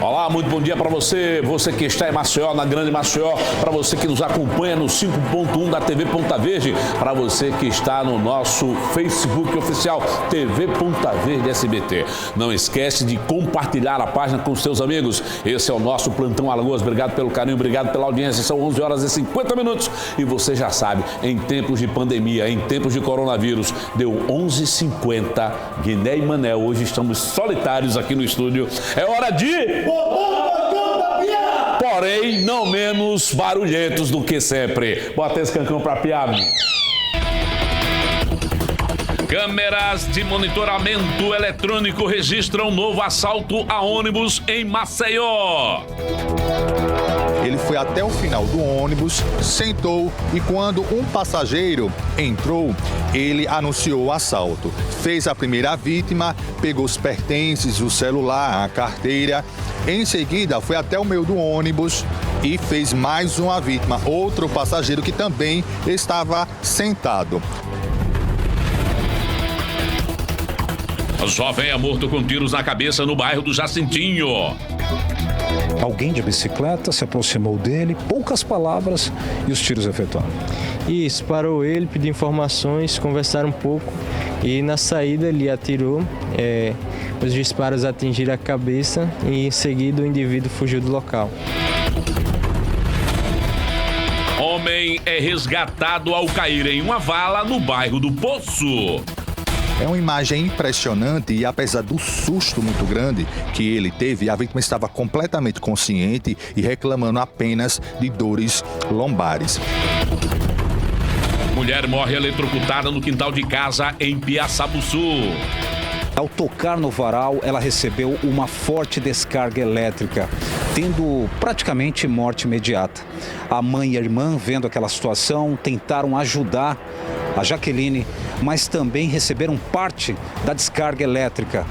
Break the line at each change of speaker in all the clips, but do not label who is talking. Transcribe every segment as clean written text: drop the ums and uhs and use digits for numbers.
Olá, muito bom dia para você, você que está em Maceió, na Grande Maceió, para você que nos acompanha no 5.1 da TV Ponta Verde, para você que está no nosso Facebook oficial TV Ponta Verde SBT. Não esquece de compartilhar a página com os seus amigos. Esse é o nosso Plantão Alagoas. Obrigado pelo carinho, obrigado pela audiência. São 11 horas e 50 minutos e você já sabe, em tempos de pandemia, em tempos de coronavírus, deu 11h50, Guiné e Manel. Hoje estamos solitários aqui no estúdio. É hora de... Porém, não menos barulhentos do que sempre. Bota esse cancão pra piar, menino. Câmeras de monitoramento eletrônico registram novo assalto a ônibus em Maceió.
Ele foi até o final do ônibus, sentou e quando um passageiro entrou, ele anunciou o assalto. Fez a primeira vítima, pegou os pertences, o celular, a carteira. Em seguida, foi até o meio do ônibus e fez mais uma vítima, outro passageiro que também estava sentado.
O jovem é morto com tiros na cabeça no bairro do Jacintinho.
Alguém de bicicleta se aproximou dele, poucas palavras e os tiros efetuaram.
Isso, parou ele, pediu informações, conversaram um pouco e na saída ele atirou. Os disparos atingiram a cabeça e em seguida o indivíduo fugiu do local.
Homem é resgatado ao cair em uma vala no bairro do Poço.
É uma imagem impressionante e apesar do susto muito grande que ele teve, a vítima estava completamente consciente e reclamando apenas de dores lombares.
Mulher morre eletrocutada no quintal de casa em Piaçabuçu.
Ao tocar no varal, ela recebeu uma forte descarga elétrica, tendo praticamente morte imediata. A mãe e a irmã, vendo aquela situação, tentaram ajudar a Jaqueline, mas também receberam parte da descarga elétrica.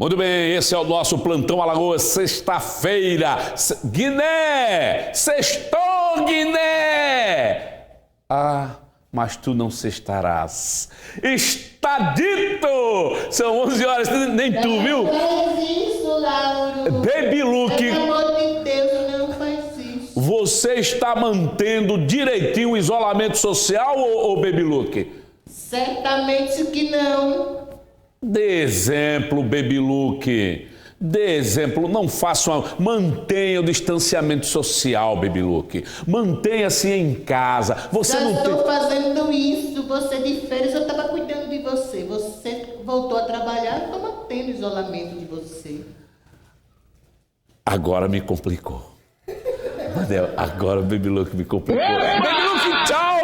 Muito bem, esse é o nosso Plantão Alagoas, sexta-feira. Guiné! Sextou, Guiné! Ah, mas tu não sextarás. Está dito! São 11 horas, nem tu, viu?
Não faz isso, Lauro.
Baby Luke.
Pelo amor de Deus, não faz isso.
Você está mantendo direitinho o isolamento social, ou Baby Luke?
Certamente que não.
Dê exemplo, Baby Luke. Dê exemplo, não faça uma... Mantenha o distanciamento social, Baby Luke. Mantenha-se em casa. Você
Já
não
estou
tem...
fazendo isso. Você de férias, eu estava cuidando de você. Você voltou a trabalhar, estou mantendo o isolamento de você.
Agora me complicou. Manel, agora o Baby Luke me complicou. Baby Luke, tchau!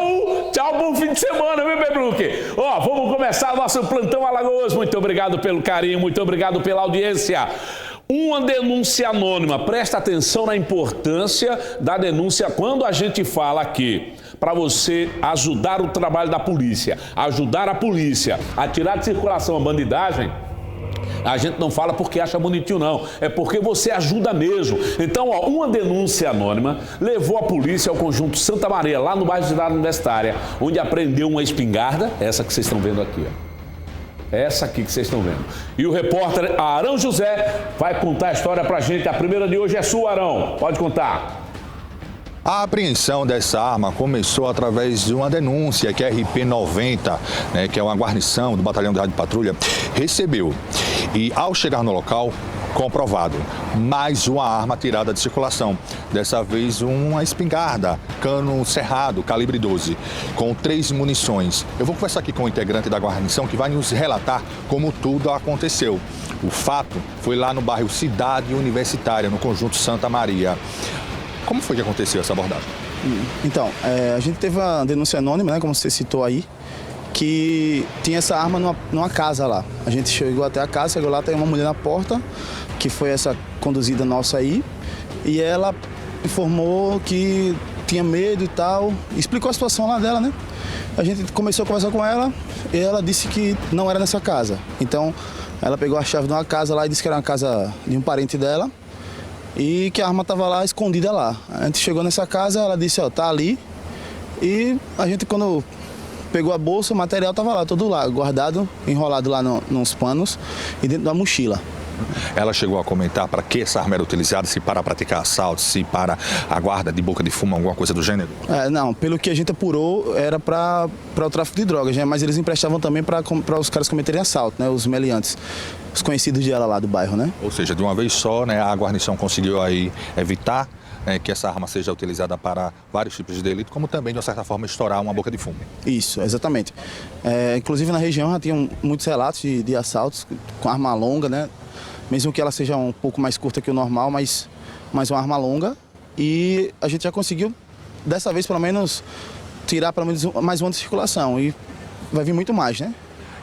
Tchau, bom fim de semana, viu, Baby Luke? Ó, vamos começar o nosso Plantão Alagoas. Muito obrigado pelo carinho, muito obrigado pela audiência. Uma denúncia anônima. Presta atenção na importância da denúncia quando a gente fala aqui. Para você ajudar o trabalho da polícia, ajudar a polícia a tirar de circulação a bandidagem. A gente não fala porque acha bonitinho, não. É porque você ajuda mesmo. Então, ó, uma denúncia anônima levou a polícia ao conjunto Santa Maria, lá no bairro de Cidade Universitária, onde apreendeu uma espingarda, essa que vocês estão vendo aqui, ó. Essa aqui que vocês estão vendo. E o repórter Arão José vai contar a história pra gente. A primeira de hoje é sua, Arão. Pode contar.
A apreensão dessa arma começou através de uma denúncia que a RP-90, que é uma guarnição do Batalhão de Rádio Patrulha, recebeu. E ao chegar no local, comprovado, mais uma arma tirada de circulação. Dessa vez uma espingarda, cano cerrado, calibre 12, com 3 munições. Eu vou conversar aqui com o integrante da guarnição que vai nos relatar como tudo aconteceu. O fato foi lá no bairro Cidade Universitária, no conjunto Santa Maria. Como foi que aconteceu essa abordagem?
Então, a gente teve uma denúncia anônima, né, como você citou aí, que tinha essa arma numa casa lá. A gente chegou até a casa, chegou lá, tem uma mulher na porta, que foi essa conduzida nossa aí, e ela informou que tinha medo e tal, explicou a situação lá dela, né? A gente começou a conversar com ela e ela disse que não era nessa casa. Então, ela pegou a chave de uma casa lá e disse que era uma casa de um parente dela. e que a arma estava lá, escondida lá. A gente chegou nessa casa, ela disse, ó, tá ali. E a gente, quando pegou a bolsa, o material estava lá, todo lá, guardado, enrolado lá nos panos e dentro da mochila.
Ela chegou a comentar para que essa arma era utilizada, se para praticar assaltos, se para a guarda de boca de fumo, alguma coisa do gênero?
Não, pelo que a gente apurou, era para o tráfico de drogas, né? Mas eles emprestavam também para os caras cometerem assalto, né? Os meliantes, os conhecidos dela lá do bairro, né?
Ou seja, de uma vez só, né, a guarnição conseguiu aí evitar que essa arma seja utilizada para vários tipos de delito, como também, de uma certa forma, estourar uma boca de fumo. Isso,
exatamente. Inclusive, na região já tinham muitos relatos de assaltos com arma longa, né? Mesmo que ela seja um pouco mais curta que o normal, mas uma arma longa. E a gente já conseguiu, dessa vez, pelo menos, tirar pelo menos mais uma de circulação. E vai vir muito mais, né?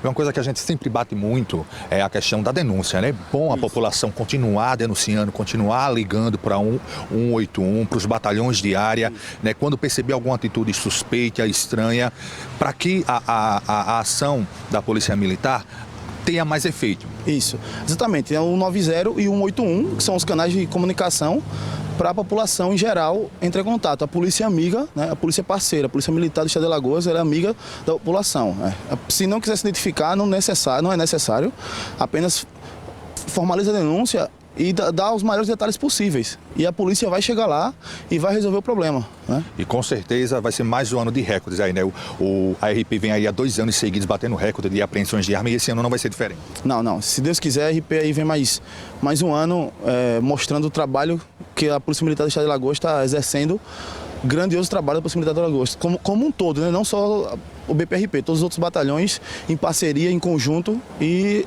Uma coisa que a gente sempre bate muito é a questão da denúncia, né? É bom a população continuar denunciando, continuar ligando para 181, para os batalhões de área, né? Quando perceber alguma atitude suspeita, estranha, para que a ação da Polícia Militar tenha mais efeito.
Isso, exatamente. É o 90 e o 181, que são os canais de comunicação para a população em geral entrar em contato. A polícia amiga, né? A polícia parceira, a polícia militar do estado de Alagoas, ela é amiga da população. Né? Se não quiser se identificar, não é necessário, apenas formaliza a denúncia e dá os maiores detalhes possíveis. E a polícia vai chegar lá e vai resolver o problema. Né?
E com certeza vai ser mais um ano de recordes aí, né? A RP vem aí há 2 anos seguidos batendo recorde de apreensões de arma e esse ano não vai ser diferente.
Não. Se Deus quiser, a RP aí vem mais um ano mostrando o trabalho que a Polícia Militar do estado de Alagoas está exercendo. Grandioso trabalho da Polícia Militar do Alagoas, como um todo, né? Não só o BPRP, todos os outros batalhões em parceria, em conjunto e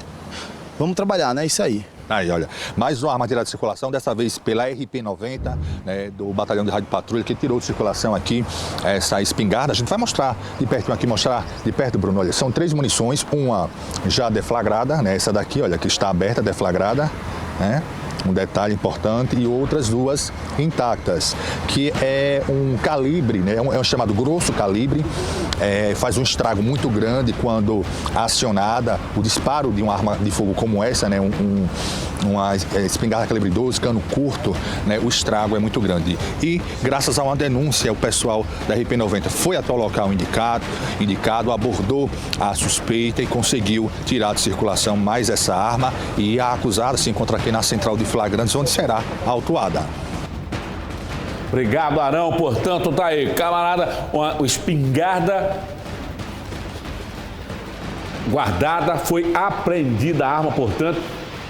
vamos trabalhar, né? Isso aí.
Aí, olha, mais uma arma tirada de circulação, dessa vez pela RP90, né, do Batalhão de Rádio Patrulha, que tirou de circulação aqui essa espingarda. A gente vai mostrar de perto aqui, Bruno, olha, são 3 munições, uma já deflagrada, né, essa daqui, olha, que está aberta, deflagrada, né? Um detalhe importante, e outras 2 intactas, que é um calibre, né? É um chamado grosso calibre, faz um estrago muito grande quando acionada. O disparo de uma arma de fogo como essa, né? Uma espingarda calibre 12, cano curto, né? O estrago é muito grande. E graças a uma denúncia, o pessoal da RP90 foi até o local indicado, abordou a suspeita e conseguiu tirar de circulação mais essa arma, e a acusada se encontra aqui na central de flagrantes, onde será autuada.
Obrigado, Arão. Portanto, tá aí, camarada, uma espingarda guardada, foi apreendida a arma, portanto,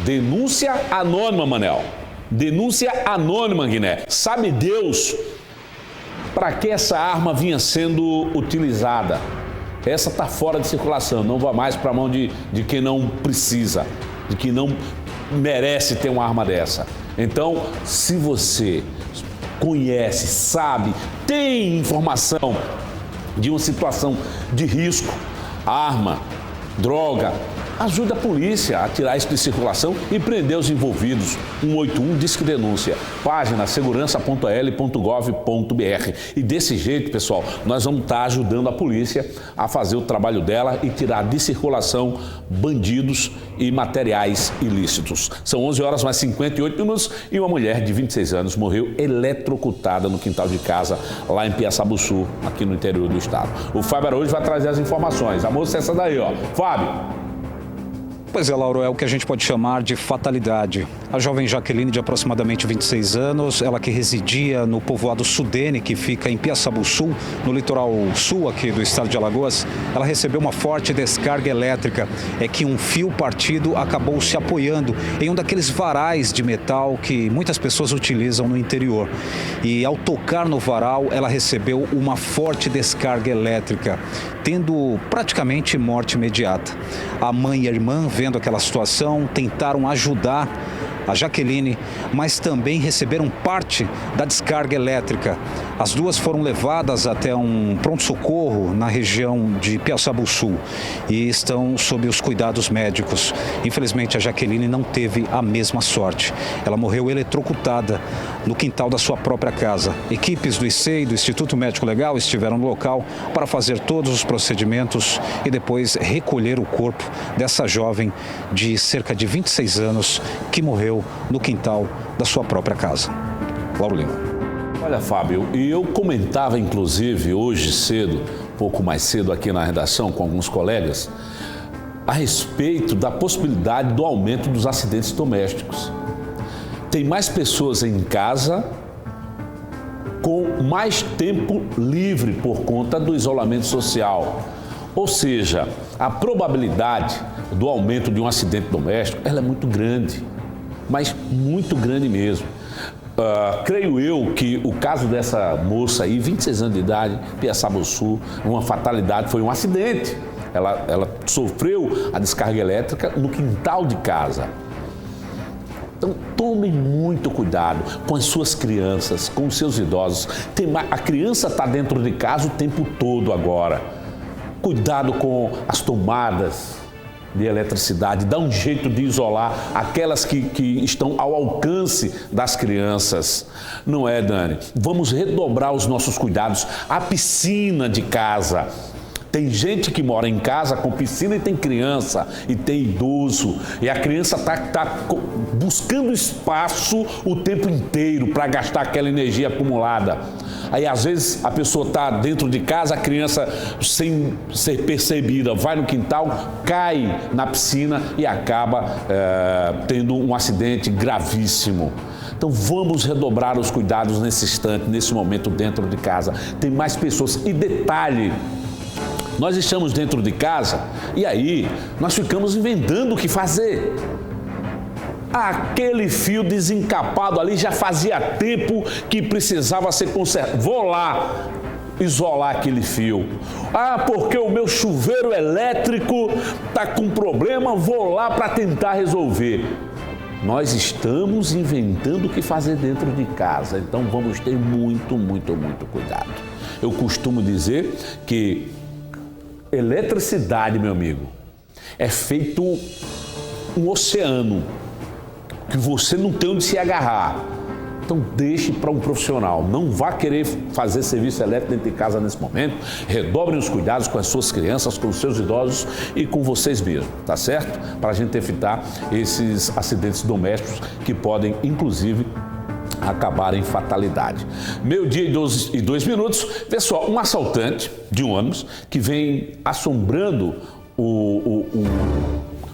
denúncia anônima, Manel. Denúncia anônima, Guiné. Sabe Deus para que essa arma vinha sendo utilizada? Essa está fora de circulação, não vai mais para a mão de quem não precisa, de quem não merece ter uma arma dessa. Então, se você conhece, sabe, tem informação de uma situação de risco, arma, droga, ajude a polícia a tirar isso de circulação e prender os envolvidos. 181 Disque Denúncia, página segurança.al.gov.br. E desse jeito, pessoal, nós vamos estar ajudando a polícia a fazer o trabalho dela e tirar de circulação bandidos e materiais ilícitos. São 11h mais 58 e uma mulher de 26 anos morreu eletrocutada no quintal de casa lá em Piaçabuçu, aqui no interior do estado. O Fábio Araújo vai trazer as informações. A moça é essa daí, ó. Fábio.
Pois é, Lauro, é o que a gente pode chamar de fatalidade. A jovem Jaqueline, de aproximadamente 26 anos, ela que residia no povoado Sudene, que fica em Piaçabuçu, no litoral sul aqui do estado de Alagoas, ela recebeu uma forte descarga elétrica. É que um fio partido acabou se apoiando em um daqueles varais de metal que muitas pessoas utilizam no interior. E ao tocar no varal, ela recebeu uma forte descarga elétrica, tendo praticamente morte imediata. A mãe e a irmã, vendo aquela situação, tentaram ajudar a Jaqueline, mas também receberam parte da descarga elétrica. As duas foram levadas até um pronto-socorro na região de Piaçabuçu e estão sob os cuidados médicos. Infelizmente, a Jaqueline não teve a mesma sorte. Ela morreu eletrocutada no quintal da sua própria casa. Equipes do ICEI e do Instituto Médico Legal estiveram no local para fazer todos os procedimentos e depois recolher o corpo dessa jovem de cerca de 26 anos que morreu recebeu no quintal da sua própria casa. Lauro Lima.
Olha, Fábio, e eu comentava, inclusive, hoje cedo, um pouco mais cedo aqui na redação com alguns colegas, a respeito da possibilidade do aumento dos acidentes domésticos. Tem mais pessoas em casa com mais tempo livre por conta do isolamento social. Ou seja, a probabilidade do aumento de um acidente doméstico, ela é muito grande, mas muito grande mesmo. Creio eu que o caso dessa moça aí, 26 anos de idade, Piaçabuçu, uma fatalidade, foi um acidente. Ela sofreu a descarga elétrica no quintal de casa. Então, tomem muito cuidado com as suas crianças, com os seus idosos. A criança está dentro de casa o tempo todo agora. Cuidado com as tomadas de eletricidade, dá um jeito de isolar aquelas que estão ao alcance das crianças. Não é, Dani? Vamos redobrar os nossos cuidados. A piscina de casa. Tem gente que mora em casa com piscina e tem criança, e tem idoso. E a criança está buscando espaço o tempo inteiro para gastar aquela energia acumulada. Aí, às vezes, a pessoa está dentro de casa, a criança, sem ser percebida, vai no quintal, cai na piscina e acaba tendo um acidente gravíssimo. Então, vamos redobrar os cuidados nesse instante, nesse momento, dentro de casa. Tem mais pessoas. E detalhe, nós estamos dentro de casa e aí nós ficamos inventando o que fazer. Aquele fio desencapado ali já fazia tempo que precisava ser consertado. Vou lá isolar aquele fio. Porque o meu chuveiro elétrico está com problema, vou lá para tentar resolver. Nós estamos inventando o que fazer dentro de casa, então vamos ter muito, muito, muito cuidado. Eu costumo dizer que eletricidade, meu amigo, é feito um oceano que você não tem onde se agarrar. Então deixe para um profissional. Não vá querer fazer serviço elétrico dentro de casa nesse momento. Redobrem os cuidados com as suas crianças, com os seus idosos e com vocês mesmos, tá certo? Para a gente evitar esses acidentes domésticos que podem, inclusive, acabar em fatalidade. 12:02. Pessoal, um assaltante de um ônibus que vem assombrando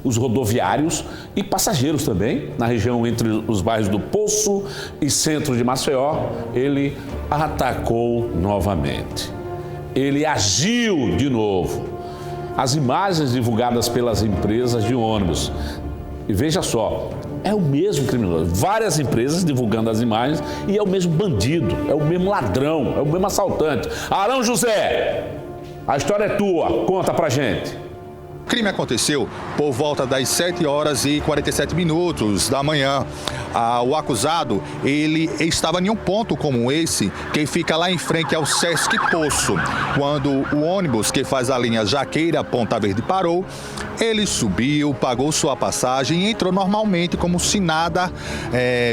os rodoviários e passageiros também, na região entre os bairros do Poço e centro de Maceió, ele atacou novamente. Ele agiu de novo. As imagens divulgadas pelas empresas de ônibus. E veja só, é o mesmo criminoso. Várias empresas divulgando as imagens e é o mesmo bandido, é o mesmo ladrão, é o mesmo assaltante. Arão José, a história é tua, conta pra gente.
O crime aconteceu por volta das 7h47 da manhã. O acusado, ele estava em um ponto como esse, que fica lá em frente ao Sesc Poço. Quando o ônibus que faz a linha Jaqueira-Ponta Verde parou, ele subiu, pagou sua passagem e entrou normalmente como se nada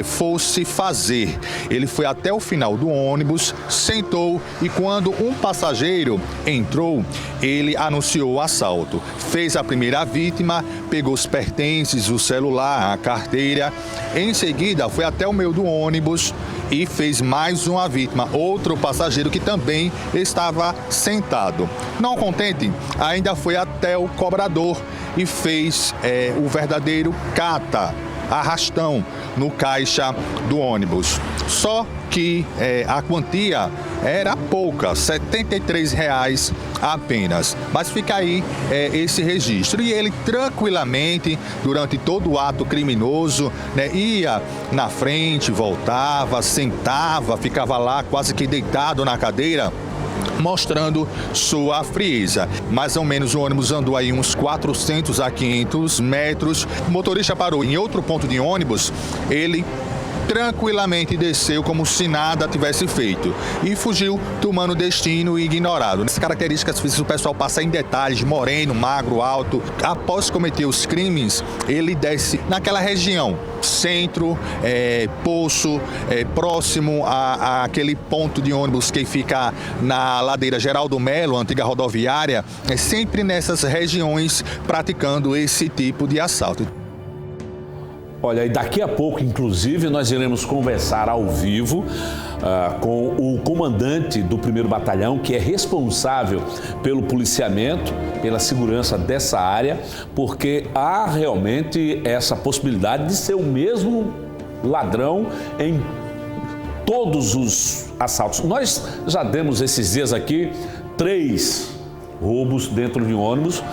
fosse fazer. Ele foi até o final do ônibus, sentou e quando um passageiro entrou, ele anunciou o assalto. Fez a primeira vítima, pegou os pertences, o celular, a carteira. Em seguida, foi até o meio do ônibus e fez mais uma vítima, outro passageiro que também estava sentado. Não contente, ainda foi até o cobrador e fez o verdadeiro cata, arrastão, no caixa do ônibus. Só que a quantia era pouca, R$ 73 apenas. Mas fica aí esse registro. E ele tranquilamente, durante todo o ato criminoso, ia na frente, voltava, sentava, ficava lá quase que deitado na cadeira, mostrando sua frieza. Mais ou menos o ônibus andou aí uns 400 a 500 metros. O motorista parou em outro ponto de ônibus, ele tranquilamente desceu como se nada tivesse feito e fugiu tomando destino ignorado. Nessas características físicas o pessoal passa em detalhes: moreno, magro, alto. Após cometer os crimes, ele desce naquela região, centro, Poço, próximo àquele ponto de ônibus que fica na ladeira Geraldo Melo, antiga rodoviária, sempre nessas regiões praticando esse tipo de assalto.
Olha, e daqui a pouco, inclusive, nós iremos conversar ao vivo com o comandante do 1º Batalhão, que é responsável pelo policiamento, pela segurança dessa área, porque há realmente essa possibilidade de ser o mesmo ladrão em todos os assaltos. Nós já demos esses dias aqui 3 roubos dentro de um ônibus,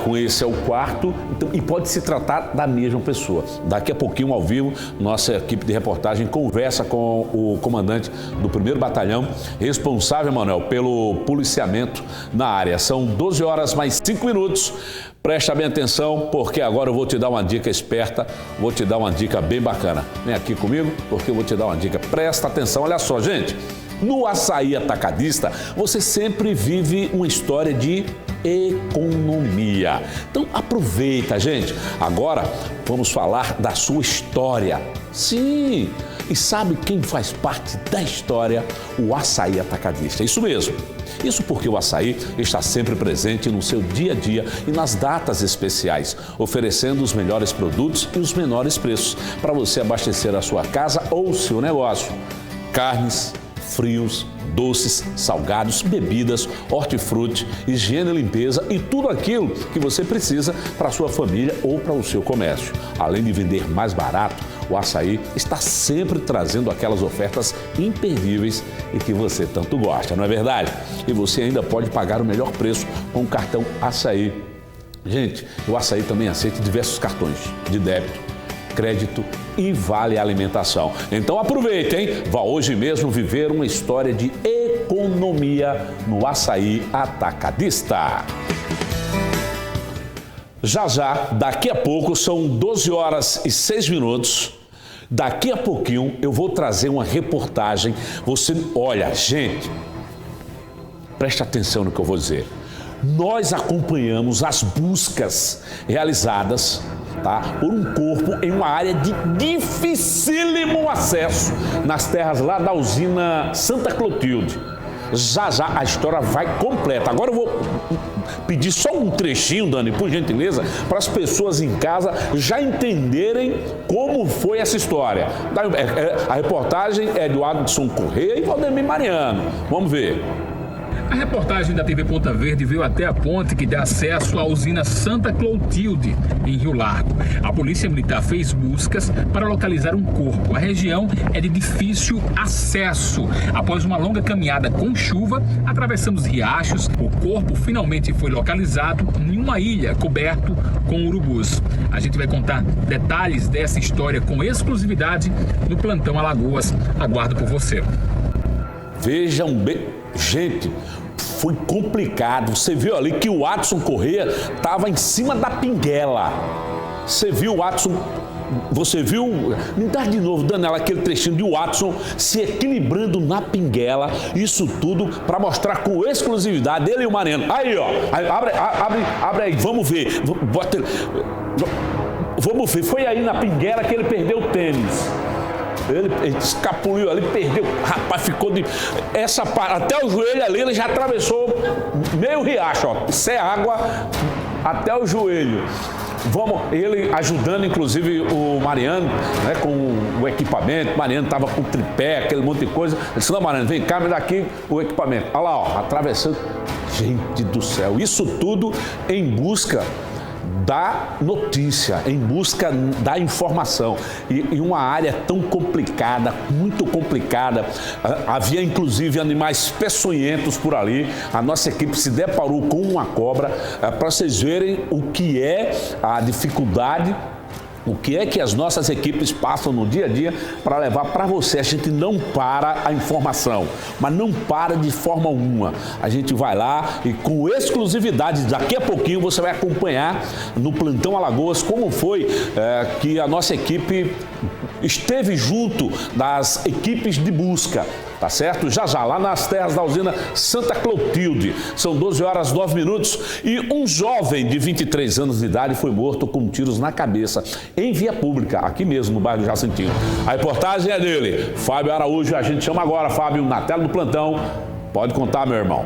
com esse é o 4º, então, e pode se tratar da mesma pessoa. Daqui a pouquinho, ao vivo, nossa equipe de reportagem conversa com o comandante do 1º Batalhão, responsável, Manuel, pelo policiamento na área. São 12 horas mais 5 minutos. Presta bem atenção, porque agora eu vou te dar uma dica esperta, vou te dar uma dica bem bacana. Vem aqui comigo, porque eu vou te dar uma dica. Presta atenção, olha só, gente. No Açaí Atacadista, você sempre vive uma história de economia. Então aproveita, gente. Agora vamos falar da sua história. Sim, e sabe quem faz parte da história? O Açaí Atacadista. Isso mesmo. Isso porque o açaí está sempre presente no seu dia a dia e nas datas especiais, oferecendo os melhores produtos e os menores preços para você abastecer a sua casa ou o seu negócio. Carnes, frios, doces, salgados, bebidas, hortifruti, higiene e limpeza e tudo aquilo que você precisa para a sua família ou para o seu comércio. Além de vender mais barato, o açaí está sempre trazendo aquelas ofertas imperdíveis e que você tanto gosta, não é verdade? E você ainda pode pagar o melhor preço com o cartão Açaí. Gente, o açaí também aceita diversos cartões de débito, crédito e vale alimentação. Então aproveite, hein? Vá hoje mesmo viver uma história de economia no Açaí Atacadista. Já, daqui a pouco, são 12 horas e 6 minutos. Daqui a pouquinho eu vou trazer uma reportagem. Olha, gente, preste atenção no que eu vou dizer. Nós acompanhamos as buscas realizadas, por um corpo em uma área de dificílimo acesso nas terras lá da usina Santa Clotilde. Já a história vai completa. Agora eu vou pedir só um trechinho, Dani, por gentileza, para as pessoas em casa já entenderem como foi essa história. A reportagem é do Adson Correia e Valdemir Mariano. Vamos ver.
A reportagem da TV Ponta Verde veio até a ponte que dá acesso à usina Santa Clotilde, em Rio Largo. A Polícia Militar fez buscas para localizar um corpo. A região é de difícil acesso. Após uma longa caminhada com chuva, atravessando os riachos, o corpo finalmente foi localizado em uma ilha coberto com urubus. A gente vai contar detalhes dessa história com exclusividade no Plantão Alagoas. Aguardo por você.
Vejam bem, gente, foi complicado. Você viu ali que o Adson Correia estava em cima da pinguela. Você viu o Adson, você viu, me dá de novo, Daniela, aquele trechinho de o Adson se equilibrando na pinguela. Isso tudo para mostrar com exclusividade ele e o Mariano. Aí, ó, abre aí, vamos ver. Vamos ver, foi aí na pinguela que ele perdeu o tênis. Ele escapuliu ali, perdeu, rapaz, ficou de... até o joelho ali, ele já atravessou meio riacho, ó. Isso é água até o joelho. Ele ajudando, inclusive, o Mariano, né, com o equipamento. O Mariano estava com tripé, aquele monte de coisa. Ele disse, não, Mariano, vem cá, me dá aqui o equipamento. Olha lá, ó, atravessando. Gente do céu, isso tudo em busca da notícia, em busca da informação. E uma área tão complicada, muito complicada. Havia inclusive animais peçonhentos por ali. A nossa equipe se deparou com uma cobra, para vocês verem o que é a dificuldade, o que é que as nossas equipes passam no dia a dia para levar para você. A gente não para a informação, mas não para de forma alguma. A gente vai lá e com exclusividade, daqui a pouquinho você vai acompanhar no Plantão Alagoas como foi que a nossa equipe esteve junto das equipes de busca. Tá certo? Já, lá nas terras da usina Santa Clotilde. São 12 horas 9 minutos e um jovem de 23 anos de idade foi morto com tiros na cabeça em via pública, aqui mesmo no bairro Jacintinho. A reportagem é dele, Fábio Araújo. A gente chama agora, Fábio, na tela do plantão. Pode contar, meu irmão.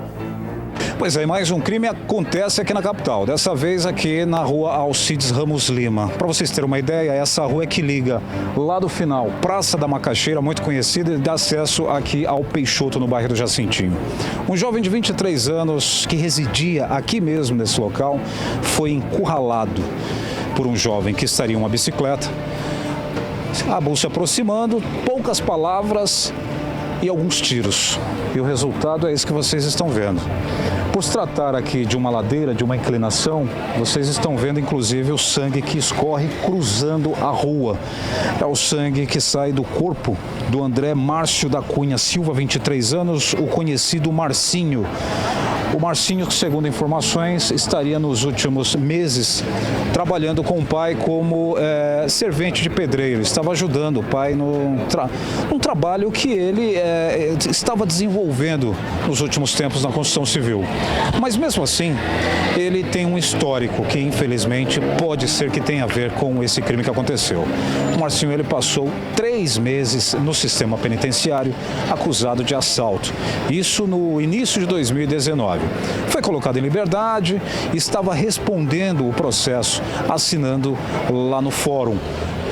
Pois é, mais um crime acontece aqui na capital, dessa vez aqui na rua Alcides Ramos Lima. Para vocês terem uma ideia, essa rua é que liga lá do final, Praça da Macaxeira, muito conhecida, e dá acesso aqui ao Peixoto, no bairro do Jacintinho. Um jovem de 23 anos que residia aqui mesmo nesse local foi encurralado por um jovem que estaria em uma bicicleta. Acabou se aproximando, poucas palavras e alguns tiros. E o resultado é esse que vocês estão vendo. Por se tratar aqui de uma ladeira, de uma inclinação, vocês estão vendo inclusive o sangue que escorre cruzando a rua. É o sangue que sai do corpo do André Márcio da Cunha Silva, 23 anos, o conhecido Marcinho. O Marcinho, segundo informações, estaria nos últimos meses trabalhando com o pai como servente de pedreiro. Estava ajudando o pai num trabalho que ele estava desenvolvendo nos últimos tempos na construção civil. Mas mesmo assim, ele tem um histórico que infelizmente pode ser que tenha a ver com esse crime que aconteceu. O Marcinho, ele passou 3 meses no sistema penitenciário acusado de assalto. Isso no início de 2019. Foi colocado em liberdade, estava respondendo o processo, assinando lá no fórum.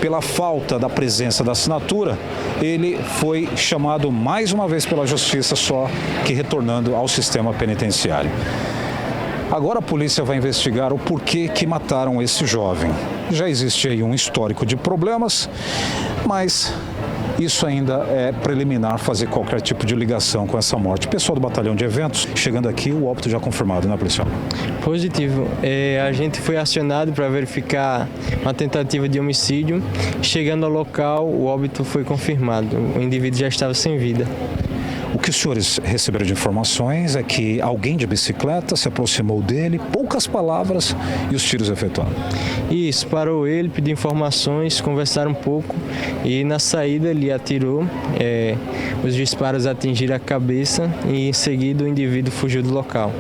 Pela falta da presença da assinatura, ele foi chamado mais uma vez pela justiça, só que retornando ao sistema penitenciário. Agora a polícia vai investigar o porquê que mataram esse jovem. Já existe aí um histórico de problemas, mas isso ainda é preliminar, fazer qualquer tipo de ligação com essa morte. Pessoal do batalhão de eventos, chegando aqui, o óbito já confirmado, né, policial?
Positivo. A gente foi acionado para verificar uma tentativa de homicídio. Chegando ao local, o óbito foi confirmado. O indivíduo já estava sem vida.
O que os senhores receberam de informações é que alguém de bicicleta se aproximou dele, poucas palavras e os tiros efetuados.
Isso, parou ele, pediu informações, conversaram um pouco e na saída ele atirou. Os disparos atingiram a cabeça e em seguida o indivíduo fugiu do local.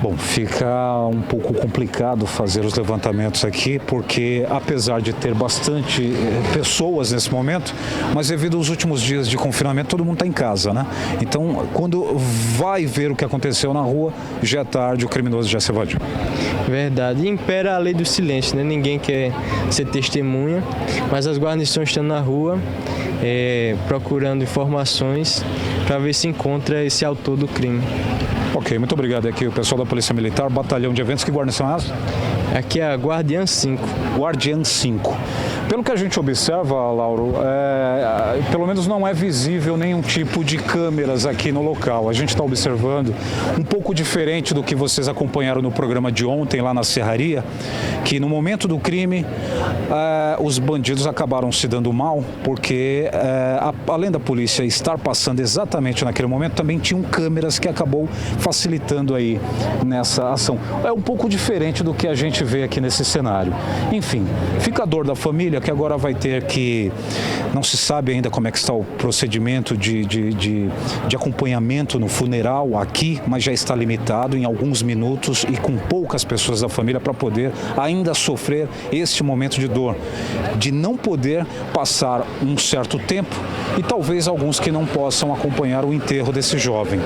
Bom, fica um pouco complicado fazer os levantamentos aqui, porque apesar de ter bastante pessoas nesse momento, mas devido aos últimos dias de confinamento, todo mundo está em casa, né? Então, quando vai ver o que aconteceu na rua, já é tarde, o criminoso já se evadiu.
Verdade. E impera a lei do silêncio, né? Ninguém quer ser testemunha, mas as guarnições estão na rua procurando informações para ver se encontra esse autor do crime.
Ok, muito obrigado aqui o pessoal da Polícia Militar, batalhão de eventos. Que guarnição é essa?
Aqui é a Guardiã 5.
Guardiã 5. Pelo que a gente observa, Lauro, pelo menos não é visível nenhum tipo de câmeras aqui no local. A gente está observando um pouco diferente do que vocês acompanharam no programa de ontem lá na Serraria, que no momento do crime os bandidos acabaram se dando mal, porque além da polícia estar passando exatamente naquele momento, também tinham câmeras que acabou facilitando aí nessa ação. É um pouco diferente do que a gente vê aqui nesse cenário. Enfim, fica a dor da família, que agora vai ter que, não se sabe ainda como é que está o procedimento de acompanhamento no funeral aqui, mas já está limitado em alguns minutos e com poucas pessoas da família para poder ainda sofrer este momento de dor, de não poder passar um certo tempo e talvez alguns que não possam acompanhar o enterro desse jovem.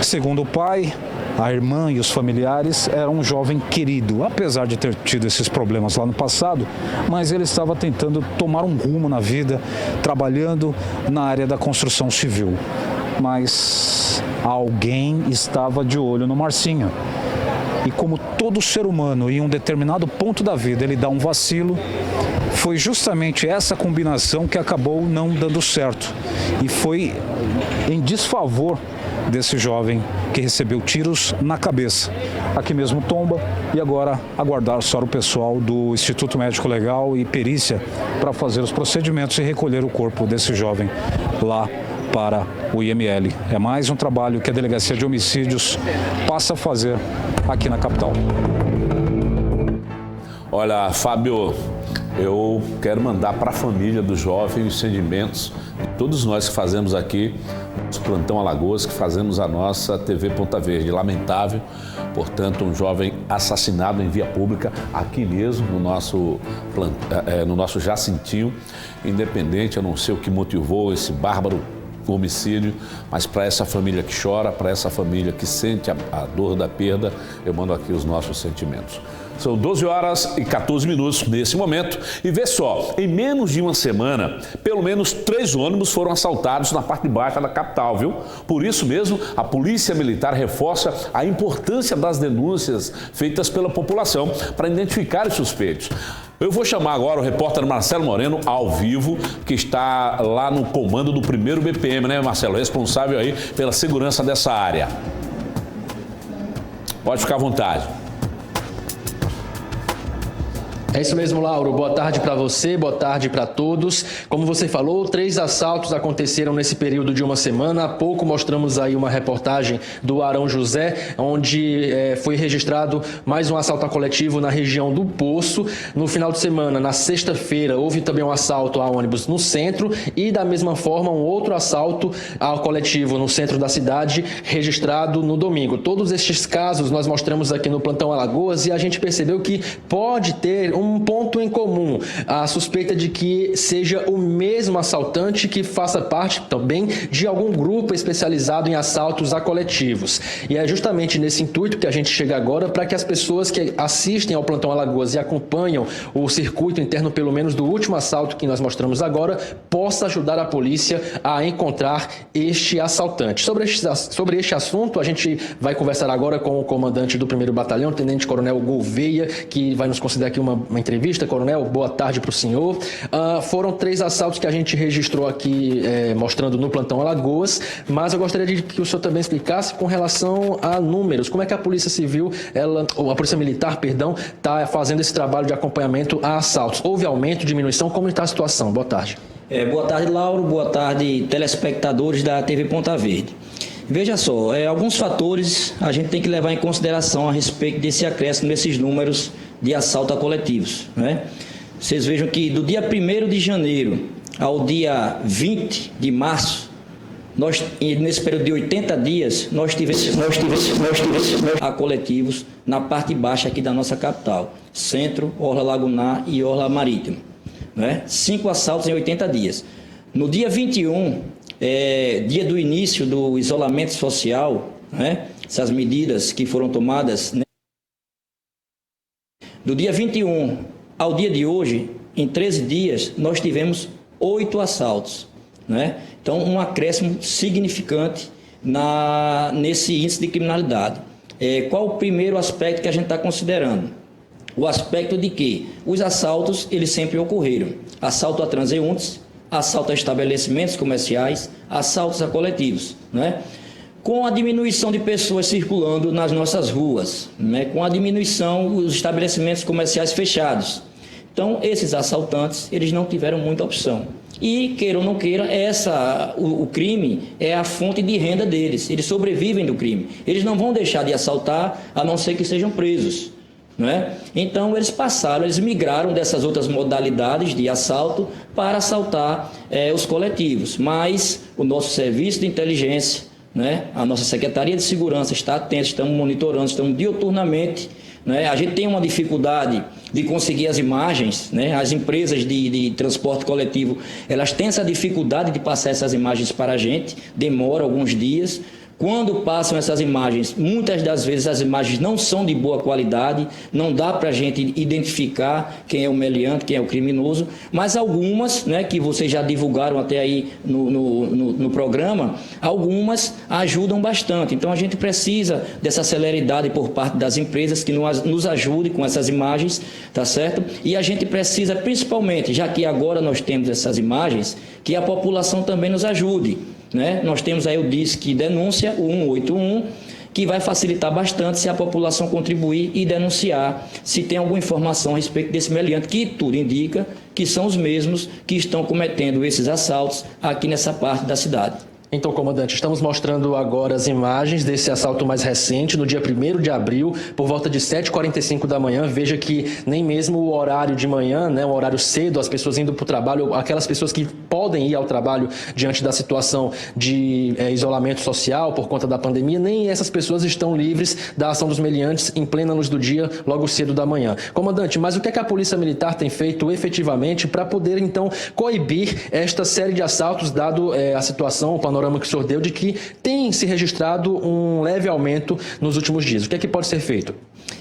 Segundo o pai, a irmã e os familiares, era um jovem querido, apesar de ter tido esses problemas lá no passado, mas ele estava tentando tomar um rumo na vida, trabalhando na área da construção civil. Mas alguém estava de olho no Marcinho. E como todo ser humano, em um determinado ponto da vida, ele dá um vacilo, foi justamente essa combinação que acabou não dando certo. E foi em desfavor desse jovem que recebeu tiros na cabeça. Aqui mesmo tomba e agora aguardar só o pessoal do Instituto Médico Legal e Perícia para fazer os procedimentos e recolher o corpo desse jovem lá para o IML. É mais um trabalho que a Delegacia de Homicídios passa a fazer aqui na capital.
Olha, Fábio, eu quero mandar para a família do jovem os sentimentos de todos nós que fazemos aqui o Plantão Alagoas, que fazemos a nossa TV Ponta Verde. Lamentável, portanto, um jovem assassinado em via pública aqui mesmo no nosso Jacintinho. Independente, eu não sei o que motivou esse bárbaro único homicídio, mas para essa família que chora, para essa família que sente a dor da perda, eu mando aqui os nossos sentimentos. São 12 horas e 14 minutos nesse momento e vê só, em menos de uma semana, pelo menos 3 ônibus foram assaltados na parte baixa da capital, viu? Por isso mesmo, a Polícia Militar reforça a importância das denúncias feitas pela população para identificar os suspeitos. Eu vou chamar agora o repórter Marcelo Moreno, ao vivo, que está lá no comando do 1º BPM, né, Marcelo? Responsável aí pela segurança dessa área. Pode ficar à vontade.
É isso mesmo, Lauro. Boa tarde para você, boa tarde para todos. Como você falou, 3 assaltos aconteceram nesse período de uma semana. Há pouco mostramos aí uma reportagem do Arão José, onde foi registrado mais um assalto coletivo na região do Poço. No final de semana, na sexta-feira, houve também um assalto a ônibus no centro e, da mesma forma, um outro assalto ao coletivo no centro da cidade, registrado no domingo. Todos estes casos nós mostramos aqui no Plantão Alagoas e a gente percebeu que pode ter um ponto em comum, a suspeita de que seja o mesmo assaltante que faça parte também de algum grupo especializado em assaltos a coletivos. E é justamente nesse intuito que a gente chega agora para que as pessoas que assistem ao Plantão Alagoas e acompanham o circuito interno, pelo menos do último assalto que nós mostramos agora, possa ajudar a polícia a encontrar este assaltante. Sobre este assunto, a gente vai conversar agora com o comandante do 1º Batalhão, Tenente Coronel Gouveia, que vai nos conceder aqui uma entrevista. Coronel, boa tarde para o senhor. Foram 3 assaltos que a gente registrou aqui, mostrando no Plantão Alagoas, mas eu gostaria de que o senhor também explicasse com relação a números. Como é que a Polícia Civil, a Polícia Militar, está fazendo esse trabalho de acompanhamento a assaltos? Houve aumento, diminuição? Como está a situação? Boa tarde.
Boa tarde, Lauro. Boa tarde, telespectadores da TV Ponta Verde. Veja só, alguns fatores a gente tem que levar em consideração a respeito desse acréscimo nesses números de assalto a coletivos, né? Vocês vejam que do dia 1º de janeiro ao dia 20 de março, nesse período de 80 dias, nós tivemos a coletivos na parte baixa aqui da nossa capital, Centro, Orla Lagunar e Orla Marítimo, né? 5 assaltos em 80 dias. No dia 21, dia do início do isolamento social, né? Essas medidas que foram tomadas, né? Do dia 21 ao dia de hoje, em 13 dias, nós tivemos 8 assaltos, né? Então, um acréscimo significante nesse índice de criminalidade. Qual o primeiro aspecto que a gente está considerando? O aspecto de que os assaltos, eles sempre ocorreram. Assalto a transeuntes, assalto a estabelecimentos comerciais, assaltos a coletivos, né? Com a diminuição de pessoas circulando nas nossas ruas, né? Com a diminuição dos estabelecimentos comerciais fechados. Então, esses assaltantes, eles não tiveram muita opção. E, queira ou não queira, o crime é a fonte de renda deles. Eles sobrevivem do crime. Eles não vão deixar de assaltar, a não ser que sejam presos, né? Então, eles migraram dessas outras modalidades de assalto para assaltar os coletivos. Mas o nosso serviço de inteligência, né? A nossa Secretaria de Segurança está atenta, estamos monitorando, estamos diuturnamente, né? A gente tem uma dificuldade de conseguir as imagens, né? As empresas de transporte coletivo, elas têm essa dificuldade de passar essas imagens para a gente, demora alguns dias. Quando passam essas imagens, muitas das vezes as imagens não são de boa qualidade, não dá para a gente identificar quem é o meliante, quem é o criminoso, mas algumas, né, que vocês já divulgaram até aí no programa, algumas ajudam bastante. Então a gente precisa dessa celeridade por parte das empresas que nos ajude com essas imagens, tá certo? E a gente precisa principalmente, já que agora nós temos essas imagens, que a população também nos ajude, né? Nós temos aí o Disque Denúncia, o 181, que vai facilitar bastante se a população contribuir e denunciar se tem alguma informação a respeito desse meliante, que tudo indica que são os mesmos que estão cometendo esses assaltos aqui nessa parte da cidade.
Então, comandante, estamos mostrando agora as imagens desse assalto mais recente, no dia 1º de abril, por volta de 7h45 da manhã. Veja que nem mesmo o horário de manhã, né, um horário cedo, as pessoas indo para o trabalho, aquelas pessoas que podem ir ao trabalho diante da situação de isolamento social por conta da pandemia, nem essas pessoas estão livres da ação dos meliantes em plena luz do dia, logo cedo da manhã. Comandante, mas o que é que a Polícia Militar tem feito efetivamente para poder, então, coibir esta série de assaltos, dado a situação, o panorama panorama que o senhor deu de que tem se registrado um leve aumento nos últimos dias. O que é que pode ser feito?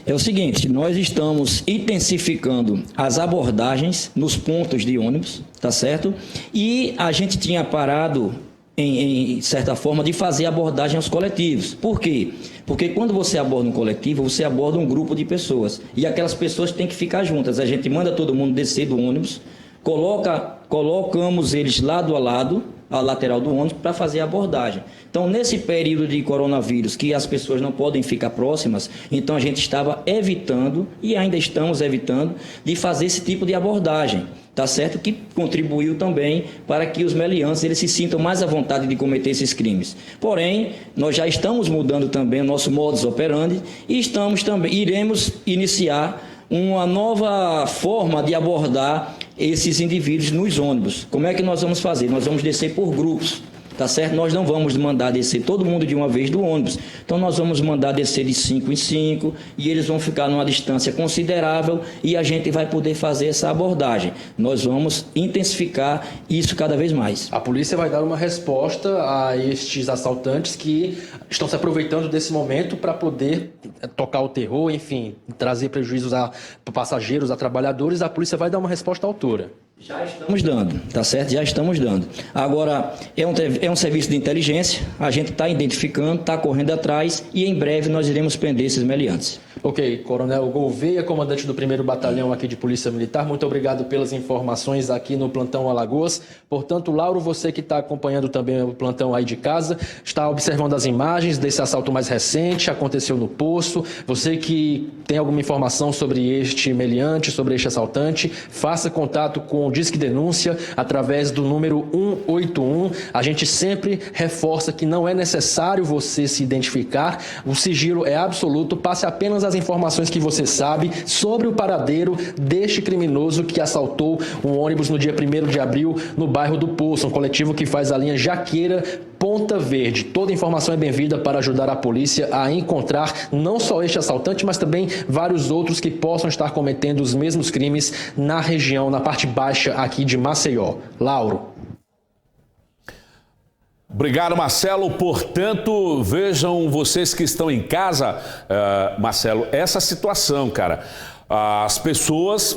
É o seguinte, nós estamos intensificando as abordagens nos pontos de ônibus, tá certo? E a gente tinha parado, em certa forma, de fazer abordagem aos coletivos. Por quê? Porque quando você aborda um coletivo, você aborda um grupo de pessoas. E aquelas pessoas têm que ficar juntas. A gente manda todo mundo descer do ônibus, colocamos eles lado a lado, a lateral do ônibus, para fazer a abordagem. Então, nesse período de coronavírus, que as pessoas não podem ficar próximas, então a gente estava evitando, e ainda estamos evitando, de fazer esse tipo de abordagem, tá certo? Que contribuiu também para que os meliantes eles se sintam mais à vontade de cometer esses crimes. Porém, nós já estamos mudando também o nosso modus operandi e iremos iniciar uma nova forma de abordar esses indivíduos nos ônibus. Como é que nós vamos fazer? Nós vamos descer por grupos, tá certo? Nós não vamos mandar descer todo mundo de uma vez do ônibus. Então, nós vamos mandar descer de 5 em 5 e eles vão ficar numa distância considerável e a gente vai poder fazer essa abordagem. Nós vamos intensificar isso cada vez mais.
A polícia vai dar uma resposta a estes assaltantes que estão se aproveitando desse momento para poder tocar o terror, enfim, trazer prejuízos a passageiros, a trabalhadores. A polícia vai dar uma resposta à altura.
Já estamos dando, tá certo? Já estamos dando. Agora, é um serviço de inteligência, a gente está identificando, está correndo atrás e em breve nós iremos prender esses meliantes.
Ok, Coronel Gouveia, comandante do 1º Batalhão aqui de Polícia Militar, muito obrigado pelas informações aqui no Plantão Alagoas. Portanto, Lauro, você que está acompanhando também o plantão aí de casa, está observando as imagens desse assalto mais recente, aconteceu no Poço. Você que tem alguma informação sobre este meliante, sobre este assaltante, faça contato com o Disque Denúncia através do número 181. A gente sempre reforça que não é necessário você se identificar, o sigilo é absoluto, passe apenas as informações que você sabe sobre o paradeiro deste criminoso que assaltou um ônibus no dia 1º de abril no bairro do Poço, um coletivo que faz a linha Jaqueira Ponta Verde. Toda informação é bem-vinda para ajudar a polícia a encontrar não só este assaltante, mas também vários outros que possam estar cometendo os mesmos crimes na região, na parte baixa aqui de Maceió. Lauro.
Obrigado, Marcelo. Portanto, vejam vocês que estão em casa, Marcelo, essa situação, cara. As pessoas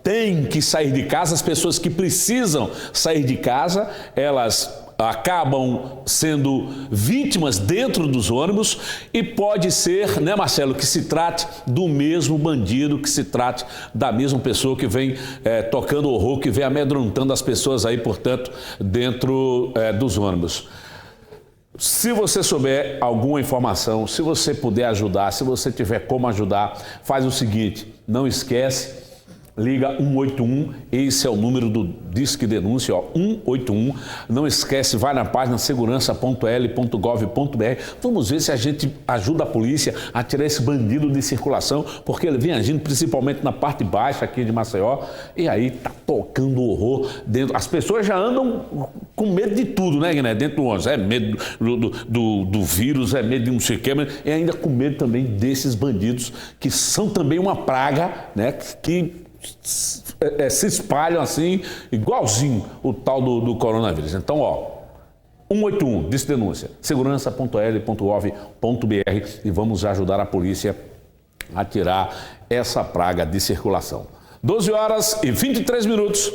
têm que sair de casa, as pessoas que precisam sair de casa, elas acabam sendo vítimas dentro dos ônibus e pode ser, né, Marcelo, que se trate do mesmo bandido, que se trate da mesma pessoa que vem tocando horror, que vem amedrontando as pessoas aí, portanto, dentro dos ônibus. Se você souber alguma informação, se você puder ajudar, se você tiver como ajudar, faz o seguinte, não esquece, liga 181, esse é o número do Disque Denúncia, ó, 181. Não esquece, vai na página segurança.l.gov.br. Vamos ver se a gente ajuda a polícia a tirar esse bandido de circulação, porque ele vem agindo principalmente na parte baixa aqui de Maceió, e aí tá tocando horror dentro. As pessoas já andam com medo de tudo, né, Guiné? Dentro do ônibus. É medo do vírus, é medo de não sei o quê, mas é ainda com medo também desses bandidos que são também uma praga, né, que se espalham assim, igualzinho o tal do coronavírus. Então, ó, 181, Disque Denúncia, segurança.l.gov.br e vamos ajudar a polícia a tirar essa praga de circulação. 12h23.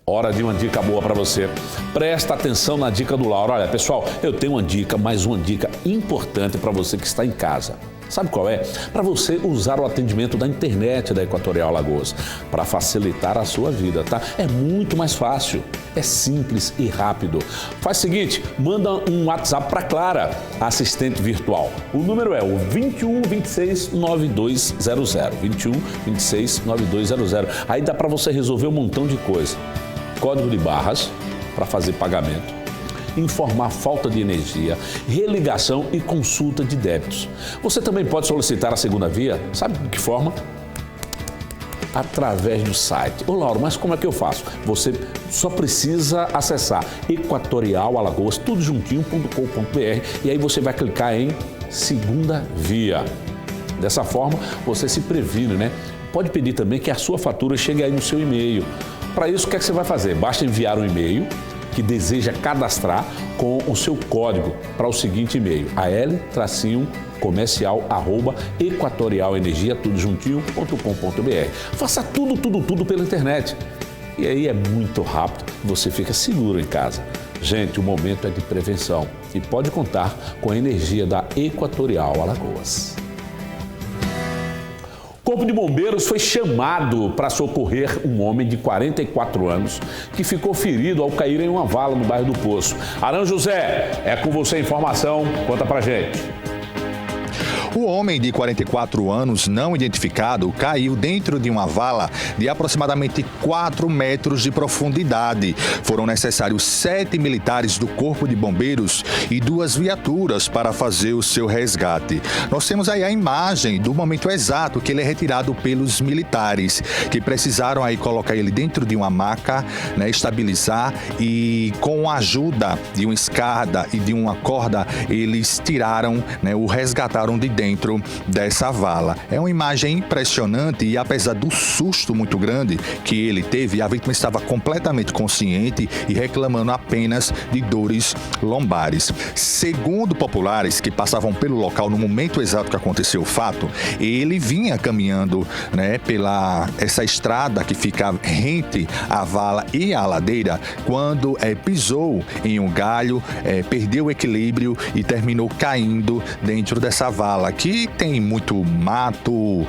Hora de uma dica boa para você. Presta atenção na dica do Lauro. Olha, pessoal, eu tenho uma dica, mais uma dica importante para você que está em casa. Sabe qual é? Para você usar o atendimento da internet da Equatorial Alagoas, para facilitar a sua vida, tá? É muito mais fácil, é simples e rápido. Faz o seguinte, manda um WhatsApp para Clara, assistente virtual. O número é o 21 26 9200, 21 26 9200. Aí dá para você resolver um montão de coisa. Código de barras para fazer pagamento, informar falta de energia, religação e consulta de débitos. Você também pode solicitar a segunda via, sabe de que forma? Através do site. Ô Lauro, mas como é que eu faço? Você só precisa acessar equatorialalagoas, tudo juntinho.com.br e aí você vai clicar em segunda via. Dessa forma, você se previne, né? Pode pedir também que a sua fatura chegue aí no seu e-mail. Para isso, o que é que você vai fazer? Basta enviar um e-mail que deseja cadastrar com o seu código para o seguinte e-mail, al-comercial@equatorialenergia.com.br. Faça tudo pela internet. E aí é muito rápido, você fica seguro em casa. Gente, o momento é de prevenção e pode contar com a energia da Equatorial Alagoas. O Corpo de Bombeiros foi chamado para socorrer um homem de 44 anos que ficou ferido ao cair em uma vala no bairro do Poço. Arão José, é com você a informação, conta pra gente.
O homem de 44 anos, não identificado, caiu dentro de uma vala de aproximadamente 4 metros de profundidade. Foram necessários 7 militares do Corpo de Bombeiros e 2 viaturas para fazer o seu resgate. Nós temos aí a imagem do momento exato que ele é retirado pelos militares, que precisaram aí colocar ele dentro de uma maca, né, estabilizar, e com a ajuda de uma escada e de uma corda, eles tiraram, né, o resgataram de dentro dessa vala. É uma imagem impressionante e, apesar do susto muito grande que ele teve, a vítima estava completamente consciente e reclamando apenas de dores lombares. Segundo populares que passavam pelo local no momento exato que aconteceu o fato, ele vinha caminhando, né, pela essa estrada que fica rente à vala e à ladeira, quando pisou em um galho, perdeu o equilíbrio e terminou caindo dentro dessa vala, que tem muito mato,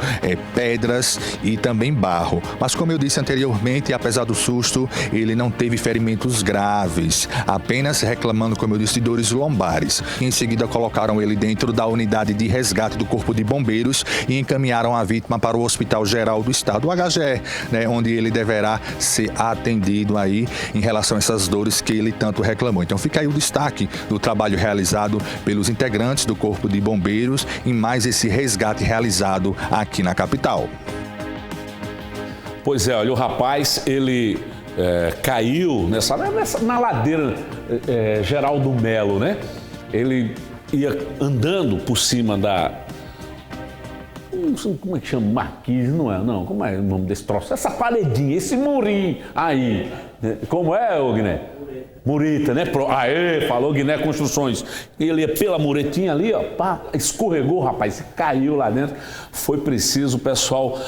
pedras e também barro. Mas, como eu disse anteriormente, apesar do susto, ele não teve ferimentos graves, apenas reclamando, como eu disse, de dores lombares. Em seguida, colocaram ele dentro da unidade de resgate do Corpo de Bombeiros e encaminharam a vítima para o Hospital Geral do Estado, o HGE, né, onde ele deverá ser atendido aí em relação a essas dores que ele tanto reclamou. Então, fica aí o destaque do trabalho realizado pelos integrantes do Corpo de Bombeiros em mais esse resgate realizado aqui na capital.
Pois é, olha, o rapaz, ele caiu na ladeira Geraldo Melo, né? Ele ia andando por cima da... Como é que chama? Marquise, não é? Não, como é o nome desse troço? Essa paredinha, esse murinho aí. Como é, ô Guiné? Mureta, né? Aê, falou Guiné Construções. Ele ia pela muretinha ali, ó, pá, escorregou, rapaz, caiu lá dentro. Foi preciso o pessoal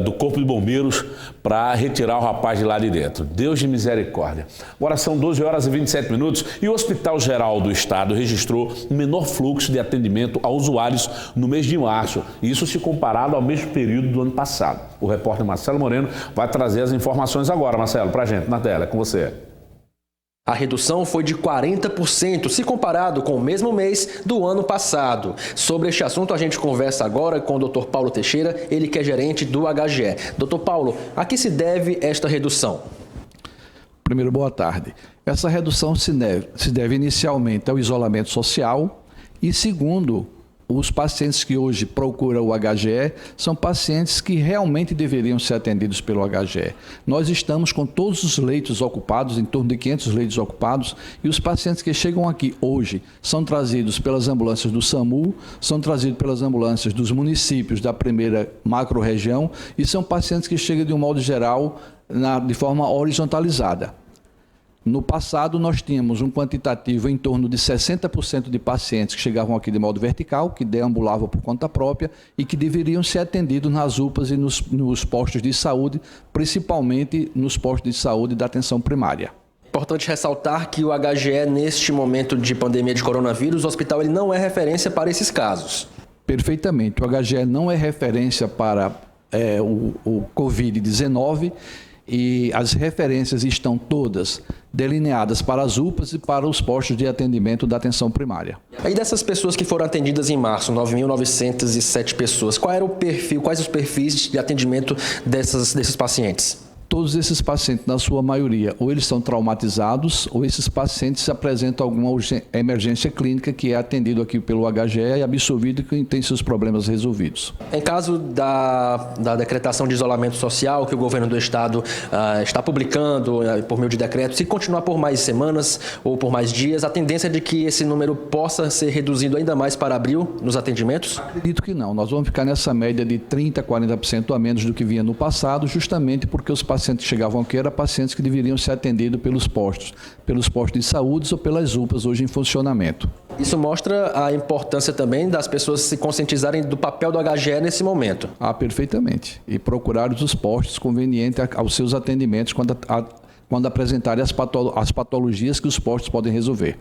do Corpo de Bombeiros para retirar o rapaz de lá de dentro. Deus de misericórdia. Agora são 12 horas e 27 minutos e o Hospital Geral do Estado registrou um menor fluxo de atendimento a usuários no mês de março. Isso se comparado ao mesmo período do ano passado. O repórter Marcelo Moreno vai trazer as informações agora, Marcelo, pra gente, na tela, é com você.
A redução foi de 40%, se comparado com o mesmo mês do ano passado. Sobre este assunto, a gente conversa agora com o Dr. Paulo Teixeira, ele que é gerente do HGE. Dr. Paulo, a que se deve esta redução?
Primeiro, boa tarde. Essa redução se deve inicialmente ao isolamento social e, segundo, os pacientes que hoje procuram o HGE são pacientes que realmente deveriam ser atendidos pelo HGE. Nós estamos com todos os leitos ocupados, em torno de 500 leitos ocupados, e os pacientes que chegam aqui hoje são trazidos pelas ambulâncias do SAMU, são trazidos pelas ambulâncias dos municípios da primeira macro-região e são pacientes que chegam de um modo geral de forma horizontalizada. No passado, nós tínhamos um quantitativo em torno de 60% de pacientes que chegavam aqui de modo vertical, que deambulavam por conta própria e que deveriam ser atendidos nas UPAs e nos postos de saúde, principalmente nos postos de saúde da atenção primária.
Importante ressaltar que o HGE, neste momento de pandemia de coronavírus, o hospital ele não é referência para esses casos.
Perfeitamente. O HGE não é referência para o Covid-19 e as referências estão todas delineadas para as UPAs e para os postos de atendimento da atenção primária.
E dessas pessoas que foram atendidas em março, 9.907 pessoas, qual era o perfil, quais os perfis de atendimento desses pacientes?
Todos esses pacientes, na sua maioria, ou eles são traumatizados, ou esses pacientes apresentam alguma emergência clínica que é atendido aqui pelo HGE e absolvido e tem seus problemas resolvidos.
Em caso da decretação de isolamento social que o governo do estado está publicando por meio de decreto, se continuar por mais semanas ou por mais dias, a tendência é de que esse número possa ser reduzido ainda mais para abril nos atendimentos?
Acredito que não. Nós vamos ficar nessa média de 30% a 40% a menos do que vinha no passado, justamente porque os pacientes pacientes que chegavam aqui eram pacientes que deveriam ser atendidos pelos postos de saúde ou pelas UPAs hoje em funcionamento.
Isso mostra a importância também das pessoas se conscientizarem do papel do HGE nesse momento.
Perfeitamente. E procurar os postos convenientes aos seus atendimentos quando apresentarem as patologias que os postos podem resolver.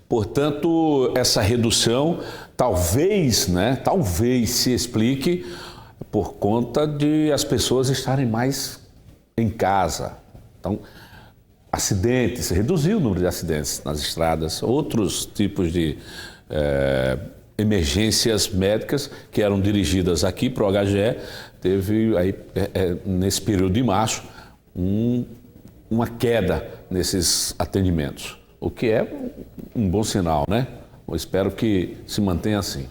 Portanto, essa redução talvez se explique por conta de as pessoas estarem mais em casa. Então, acidentes, reduziu o número de acidentes nas estradas, outros tipos de emergências médicas que eram dirigidas aqui para o HGE, teve aí, nesse período de março, uma queda nesses atendimentos, o que é um bom sinal, né? Eu espero que se mantenha assim.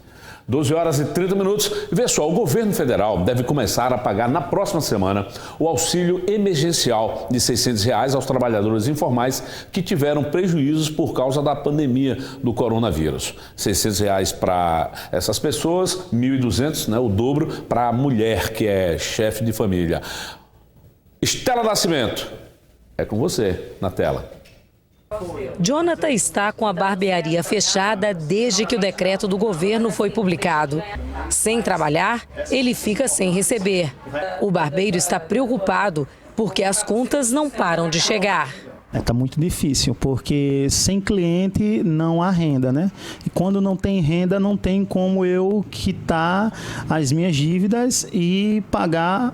12h30. E pessoal, o governo federal deve começar a pagar na próxima semana o auxílio emergencial de R$ 600 aos trabalhadores informais que tiveram prejuízos por causa da pandemia do coronavírus. R$ 600 para essas pessoas, R$ 1.200, né, o dobro, para a mulher que é chefe de família. Estela Nascimento, é com você na tela.
Jonathan está com a barbearia fechada desde que o decreto do governo foi publicado. Sem trabalhar, ele fica sem receber. O barbeiro está preocupado porque as contas não param de chegar.
Está muito difícil, porque sem cliente não há renda, né? E quando não tem renda, não tem como eu quitar as minhas dívidas e pagar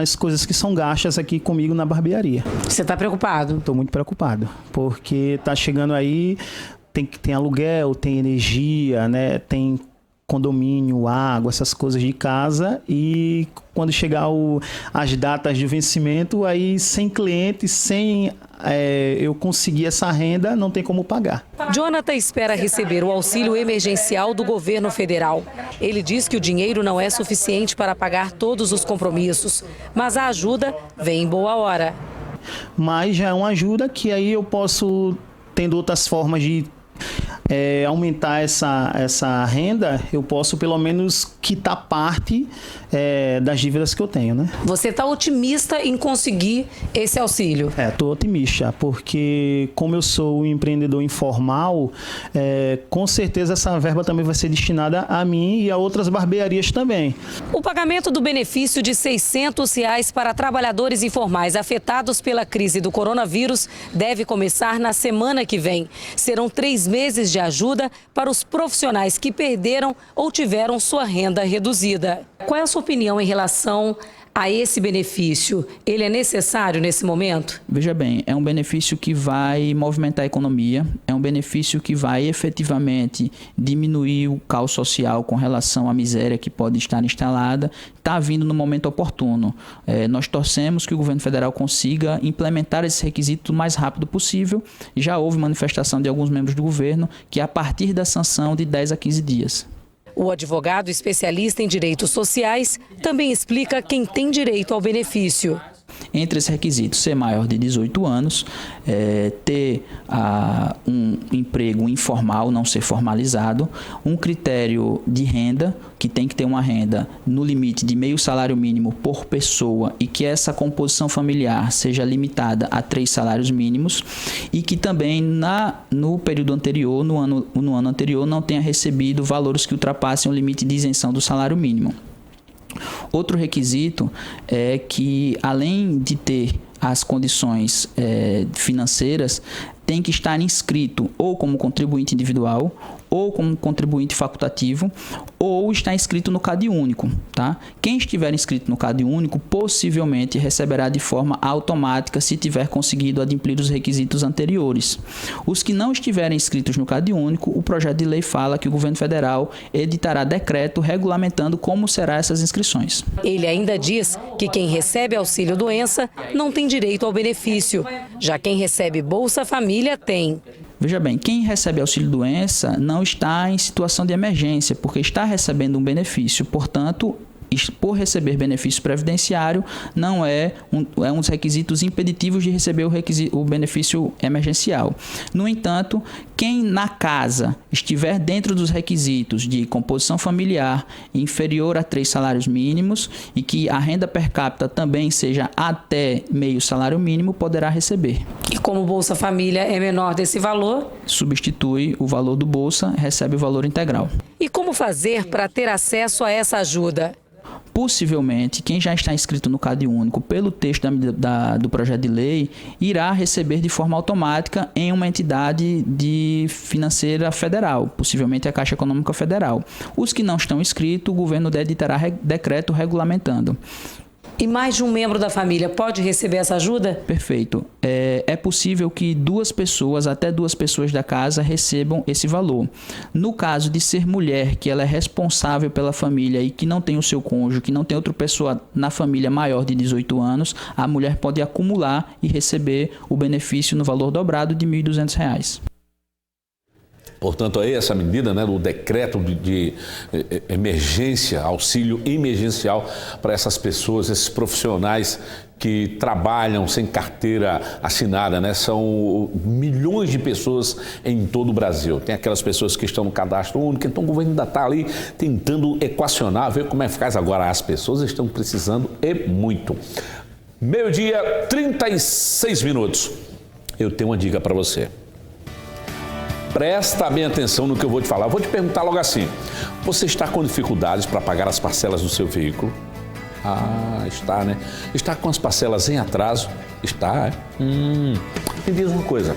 as coisas que são gastas aqui comigo na barbearia.
Você está preocupado?
Estou muito preocupado, porque está chegando aí, tem aluguel, tem energia, né? Tem condomínio, água, essas coisas de casa, e quando chegar as datas de vencimento, aí sem cliente, sem eu conseguir essa renda, não tem como pagar.
Jonathan espera receber o auxílio emergencial do governo federal. Ele diz que o dinheiro não é suficiente para pagar todos os compromissos, mas a ajuda vem em boa hora.
Mas já é uma ajuda que aí eu posso, tendo outras formas de aumentar essa renda, eu posso pelo menos quitar parte das dívidas que eu tenho, né?
Você está otimista em conseguir esse auxílio?
Estou otimista, porque como eu sou um empreendedor informal, com certeza essa verba também vai ser destinada a mim e a outras barbearias também.
O pagamento do benefício de R$ 600 para trabalhadores informais afetados pela crise do coronavírus deve começar na semana que vem. Serão 3 meses de ajuda para os profissionais que perderam ou tiveram sua renda reduzida. Qual é a sua opinião em relação a esse benefício? Ele é necessário nesse momento?
Veja bem, é um benefício que vai movimentar a economia, é um benefício que vai efetivamente diminuir o caos social com relação à miséria que pode estar instalada, está vindo no momento oportuno. Nós torcemos que o governo federal consiga implementar esse requisito o mais rápido possível. Já houve manifestação de alguns membros do governo que a partir da sanção de 10 a 15 dias.
O advogado especialista em direitos sociais também explica quem tem direito ao benefício.
Entre esses requisitos, ser maior de 18 anos, ter um emprego informal, não ser formalizado, um critério de renda, que tem que ter uma renda no limite de meio salário mínimo por pessoa e que essa composição familiar seja limitada a 3 salários mínimos e que também no período anterior, no ano anterior, não tenha recebido valores que ultrapassem o limite de isenção do salário mínimo. Outro requisito é que, além de ter as condições financeiras, tem que estar inscrito ou como contribuinte individual, ou como contribuinte facultativo, ou está inscrito no CadÚnico, tá? Quem estiver inscrito no CadÚnico possivelmente receberá de forma automática se tiver conseguido adimplir os requisitos anteriores. Os que não estiverem inscritos no CadÚnico, o projeto de lei fala que o governo federal editará decreto regulamentando como serão essas inscrições.
Ele ainda diz que quem recebe auxílio-doença não tem direito ao benefício, já quem recebe Bolsa Família tem.
Veja bem, quem recebe auxílio-doença não está em situação de emergência, porque está recebendo um benefício. Portanto, por receber benefício previdenciário, não é um dos requisitos impeditivos de receber o benefício emergencial. No entanto, quem na casa estiver dentro dos requisitos de composição familiar inferior a 3 salários mínimos e que a renda per capita também seja até meio salário mínimo, poderá receber.
E como o Bolsa Família é menor desse valor,
substitui o valor do Bolsa, recebe o valor integral.
E como fazer para ter acesso a essa ajuda?
Possivelmente, quem já está inscrito no CadÚnico pelo texto do projeto de lei irá receber de forma automática em uma entidade financeira federal, possivelmente a Caixa Econômica Federal. Os que não estão inscritos, o governo editará decreto regulamentando.
E mais de um membro da família pode receber essa ajuda?
Perfeito. É possível que até duas pessoas da casa recebam esse valor. No caso de ser mulher, que ela é responsável pela família e que não tem o seu cônjuge, que não tem outra pessoa na família maior de 18 anos, a mulher pode acumular e receber o benefício no valor dobrado de R$ 1.200.
Portanto, aí essa medida, né, do decreto de emergência, auxílio emergencial para essas pessoas, esses profissionais que trabalham sem carteira assinada, né? São milhões de pessoas em todo o Brasil. Tem aquelas pessoas que estão no cadastro único, então o governo ainda está ali tentando equacionar, ver como é que faz agora. As pessoas estão precisando e muito. 12h, 36 minutos. Eu tenho uma dica para você. Presta bem atenção no que eu vou te falar. Eu vou te perguntar logo assim. Você está com dificuldades para pagar as parcelas do seu veículo? Ah, está, né? Está com as parcelas em atraso? Está, é? Me diz uma coisa.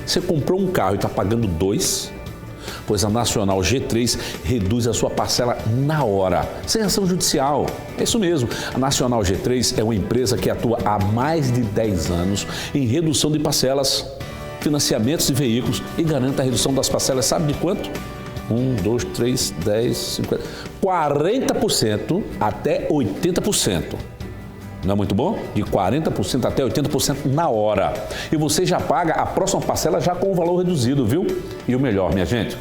Você comprou um carro e está pagando 2? Pois a Nacional G3 reduz a sua parcela na hora, sem ação judicial. É isso mesmo. A Nacional G3 é uma empresa que atua há mais de 10 anos em redução de parcelas, financiamentos de veículos e garante a redução das parcelas, sabe de quanto? 1, 2, 3, 10, 50, 40% até 80%. Não é muito bom? De 40% até 80% na hora. E você já paga a próxima parcela já com o valor reduzido, viu? E o melhor, minha gente,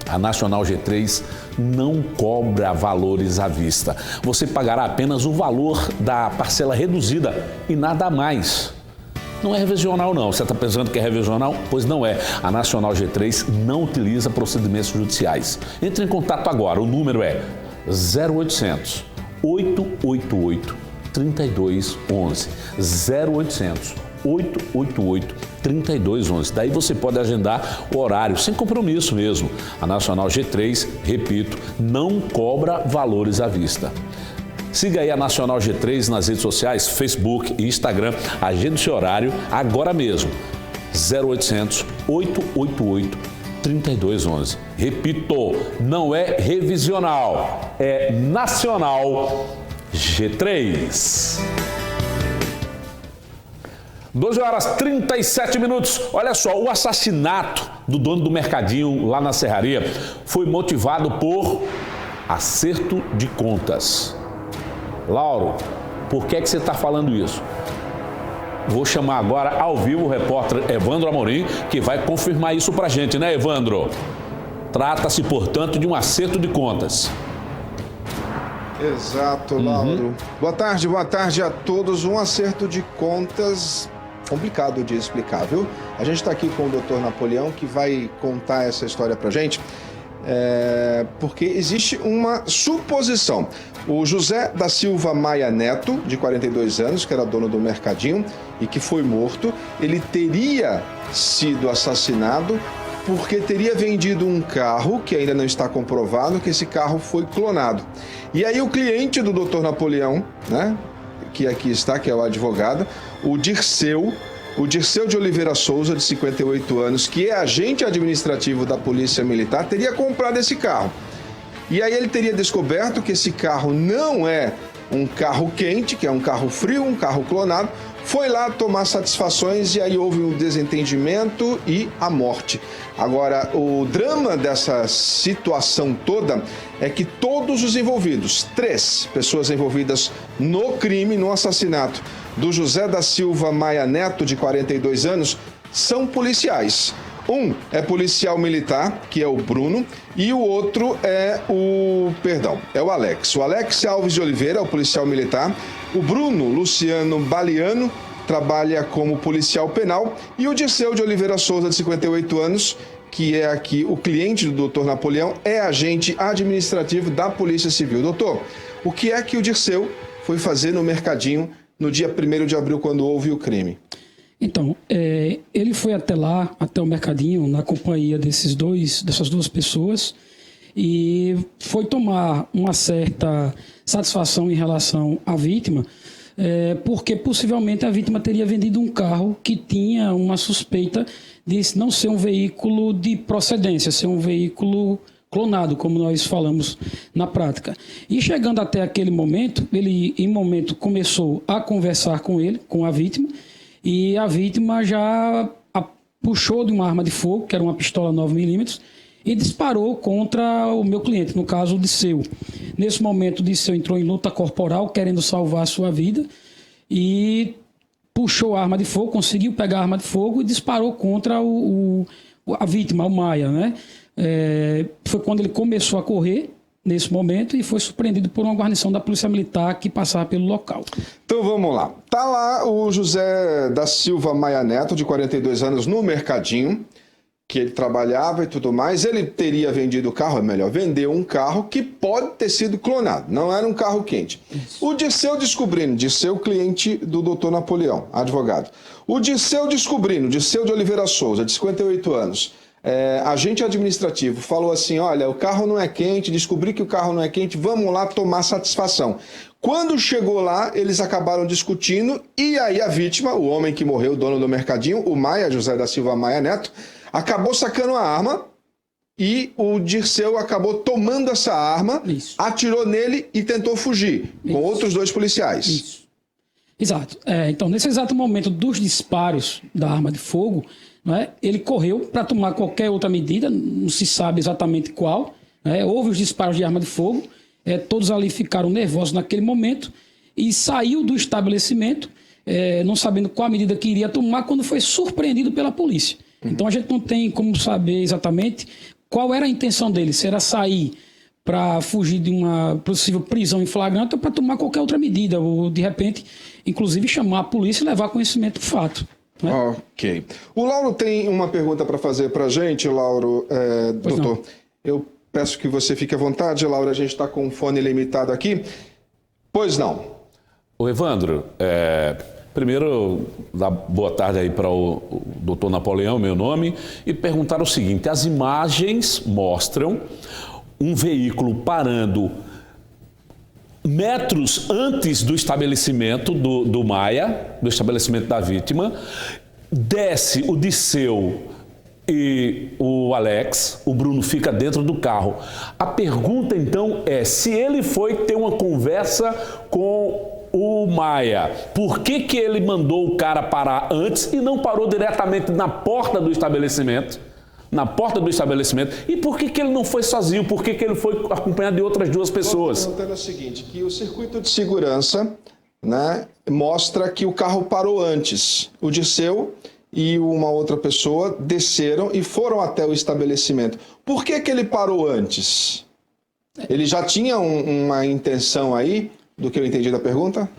a Nacional G3 não cobra valores à vista. Você pagará apenas o valor da parcela reduzida e nada mais. Não é revisional não. Você está pensando que é revisional? Pois não é. A Nacional G3 não utiliza procedimentos judiciais. Entre em contato agora. O número é 0800 888 3211. 0800 888 3211. Daí você pode agendar o horário, sem compromisso mesmo. A Nacional G3, repito, não cobra valores à vista. Siga aí a Nacional G3 nas redes sociais, Facebook e Instagram. Agende o seu horário agora mesmo. 0800 888 3211. Repito, não é revisional, é Nacional G3. 12h37. Olha só, o assassinato do dono do mercadinho lá na Serraria foi motivado por acerto de contas. Lauro, por que você está falando isso? Vou chamar agora ao vivo o repórter Evandro Amorim, que vai confirmar isso pra gente, né, Evandro? Trata-se, portanto, de um acerto de contas.
Exato, Lauro. Boa tarde a todos. Um acerto de contas complicado de explicar, viu? A gente está aqui com o Dr. Napoleão, que vai contar essa história pra gente. Porque existe uma suposição. O José da Silva Maia Neto, de 42 anos, que era dono do mercadinho e que foi morto, ele teria sido assassinado porque teria vendido um carro, que ainda não está comprovado, que esse carro foi clonado. E aí o cliente do Dr. Napoleão, né, que aqui está, que é o advogado, o Dirceu de Oliveira Souza, de 58 anos, que é agente administrativo da Polícia Militar, teria comprado esse carro. E aí ele teria descoberto que esse carro não é um carro quente, que é um carro frio, um carro clonado, foi lá tomar satisfações e aí houve um desentendimento e a morte. Agora, o drama dessa situação toda é que todos os envolvidos, 3 pessoas envolvidas no crime, no assassinato do José da Silva Maia Neto, de 42 anos, são policiais. Um é policial militar, que é o Bruno, e o outro é o Alex. O Alex Alves de Oliveira é o policial militar, o Bruno Luciano Baliano trabalha como policial penal e o Dirceu de Oliveira Souza, de 58 anos, que é aqui o cliente do doutor Napoleão, é agente administrativo da Polícia Civil. Doutor, o que é que o Dirceu foi fazer no mercadinho no dia 1º de abril, quando houve o crime?
Então, ele foi até lá, até o mercadinho, na companhia dessas duas pessoas, e foi tomar uma certa satisfação em relação à vítima, porque possivelmente a vítima teria vendido um carro que tinha uma suspeita de não ser um veículo de procedência, ser um veículo clonado, como nós falamos na prática. E chegando até aquele momento, ele em momento começou a conversar com ele, com a vítima, e a vítima já puxou de uma arma de fogo, que era uma pistola 9mm, e disparou contra o meu cliente, no caso o Dirceu. Nesse momento, o Dirceu entrou em luta corporal, querendo salvar a sua vida, e puxou a arma de fogo, conseguiu pegar a arma de fogo e disparou contra a vítima, o Maia, né? Foi quando ele começou a correr, nesse momento, e foi surpreendido por uma guarnição da Polícia Militar que passava pelo local.
Então vamos lá. Tá lá o José da Silva Maia Neto, de 42 anos, no mercadinho, que ele trabalhava e tudo mais. Ele teria vendido o carro, vendeu um carro que pode ter sido clonado, não era um carro quente. Isso. O Dirceu descobrindo, Dirceu cliente do doutor Napoleão, advogado. O Dirceu descobrindo, Dirceu de Oliveira Souza, de 58 anos, agente administrativo, falou assim, olha, o carro não é quente, descobri que o carro não é quente, vamos lá tomar satisfação. Quando chegou lá, eles acabaram discutindo e aí a vítima, o homem que morreu, o dono do mercadinho, o Maia, José da Silva Maia Neto, acabou sacando a arma e o Dirceu acabou tomando essa arma, atirou nele e tentou fugir com outros 2 policiais.
Isso. Exato. Então, nesse exato momento dos disparos da arma de fogo, né, ele correu para tomar qualquer outra medida, não se sabe exatamente qual. Houve os disparos de arma de fogo, todos ali ficaram nervosos naquele momento e saiu do estabelecimento, não sabendo qual a medida que iria tomar, quando foi surpreendido pela polícia. Então a gente não tem como saber exatamente qual era a intenção dele, se era sair para fugir de uma possível prisão em flagrante ou para tomar qualquer outra medida, ou de repente, inclusive, chamar a polícia e levar conhecimento do fato. Né?
Ok. O Lauro tem uma pergunta para fazer para a gente, Lauro, doutor. Eu peço que você fique à vontade, Lauro, a gente está com um fone limitado aqui. Pois não.
Ô Evandro, primeiro, dar boa tarde aí para o doutor Napoleão, meu nome, e perguntar o seguinte: as imagens mostram um veículo parando metros antes do estabelecimento do Maia, do estabelecimento da vítima, desce o Dirceu e o Alex, o Bruno fica dentro do carro. A pergunta então é, se ele foi ter uma conversa com o Maia, por que ele mandou o cara parar antes e não parou diretamente na porta do estabelecimento? Na porta do estabelecimento. E por que ele não foi sozinho? Por que ele foi acompanhado de outras 2 pessoas?
Estou perguntando o seguinte, que o circuito de segurança, né, mostra que o carro parou antes. O Dirceu e uma outra pessoa desceram e foram até o estabelecimento. Por que ele parou antes? Ele já tinha uma intenção aí? Do que eu entendi da pergunta?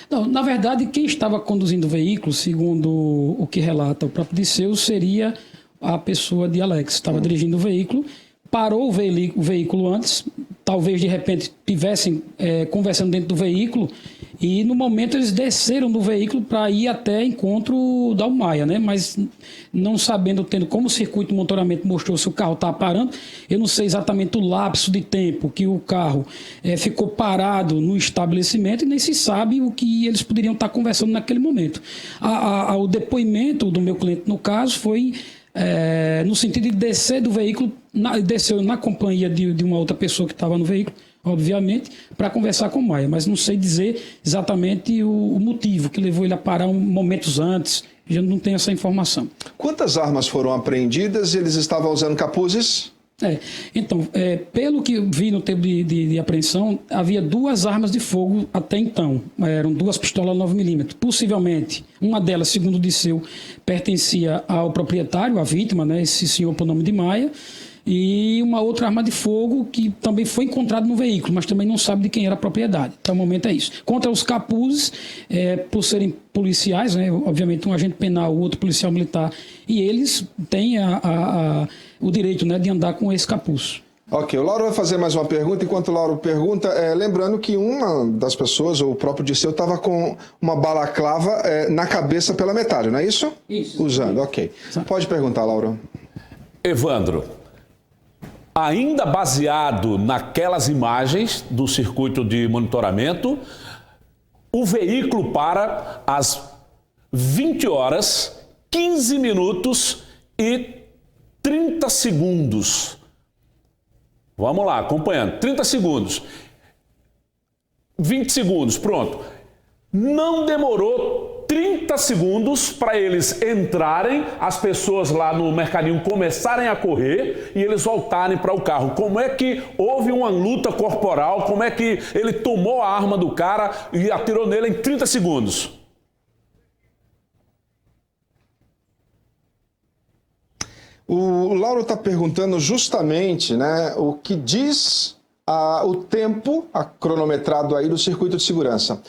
Não, na verdade, quem estava conduzindo o veículo, segundo o que relata o próprio Dirceu, seria a pessoa de Alex. Estava dirigindo o veículo, parou o veículo antes, talvez de repente estivessem conversando dentro do veículo, e no momento eles desceram do veículo para ir até encontro da Maia, né? Mas não sabendo, tendo como o circuito de monitoramento mostrou se o carro estava parando, eu não sei exatamente o lapso de tempo que o carro ficou parado no estabelecimento e nem se sabe o que eles poderiam estar conversando naquele momento. O depoimento do meu cliente, no caso, foi no sentido de descer do veículo, desceu na companhia de uma outra pessoa que estava no veículo, obviamente, para conversar com o Maia, mas não sei dizer exatamente o motivo que levou ele a parar momentos antes, já não tenho essa informação.
Quantas armas foram apreendidas? Eles estavam usando capuzes?
Então, pelo que vi no tempo de apreensão, havia 2 armas de fogo até então. Eram 2 pistolas 9mm. Possivelmente, uma delas, segundo o Dirceu, pertencia ao proprietário, à vítima, né, esse senhor por nome de Maia, e uma outra arma de fogo que também foi encontrada no veículo, mas também não sabe de quem era a propriedade. Até o momento é isso. Contra os capuzes, por serem policiais, né, obviamente um agente penal, o outro policial militar, e eles têm o direito, né, de andar com esse capuz.
Ok, o Lauro vai fazer mais uma pergunta. Enquanto o Lauro pergunta, lembrando que uma das pessoas, ou o próprio Dirceu, estava com uma balaclava na cabeça pela metade, não é isso?
Isso.
Usando, ok. Pode perguntar, Lauro.
Evandro, ainda baseado naquelas imagens do circuito de monitoramento, o veículo para às 20 horas, 15 minutos e 30 segundos. Vamos lá, acompanhando. 30 segundos. 20 segundos, pronto. Não demorou 30 segundos para eles entrarem, as pessoas lá no mercadinho começarem a correr e eles voltarem para o carro. Como é que houve uma luta corporal? Como é que ele tomou a arma do cara e atirou nele em 30 segundos?
O Lauro está perguntando justamente, né, o que diz o tempo cronometrado aí do circuito de segurança.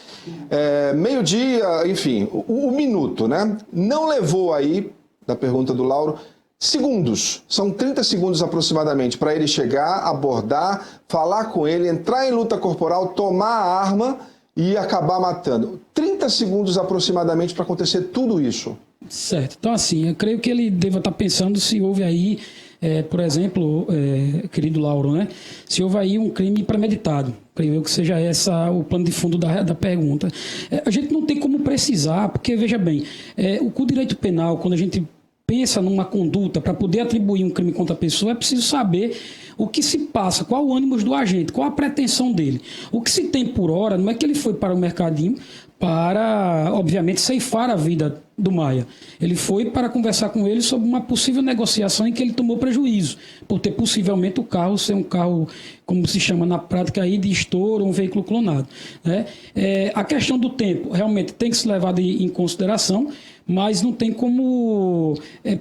Meio-dia, enfim, o minuto, né? Não levou aí, da pergunta do Lauro, segundos. São 30 segundos aproximadamente para ele chegar, abordar, falar com ele, entrar em luta corporal, tomar a arma e acabar matando. 30 segundos aproximadamente para acontecer tudo isso.
Certo. Então, assim, eu creio que ele deva estar pensando se houve aí, por exemplo, querido Lauro, né? Se houve aí um crime premeditado. Creio eu que seja o plano de fundo da pergunta. A gente não tem como precisar, porque, veja bem, o direito penal, quando a gente pensa numa conduta para poder atribuir um crime contra a pessoa, é preciso saber o que se passa, qual o ânimo do agente, qual a pretensão dele. O que se tem por hora não é que ele foi para o mercadinho para, obviamente, ceifar a vida do Maia. Ele foi para conversar com ele sobre uma possível negociação em que ele tomou prejuízo, por ter possivelmente o carro ser um carro, como se chama na prática aí, de estouro, um veículo clonado, né? A questão do tempo realmente tem que ser levada em consideração, mas não tem como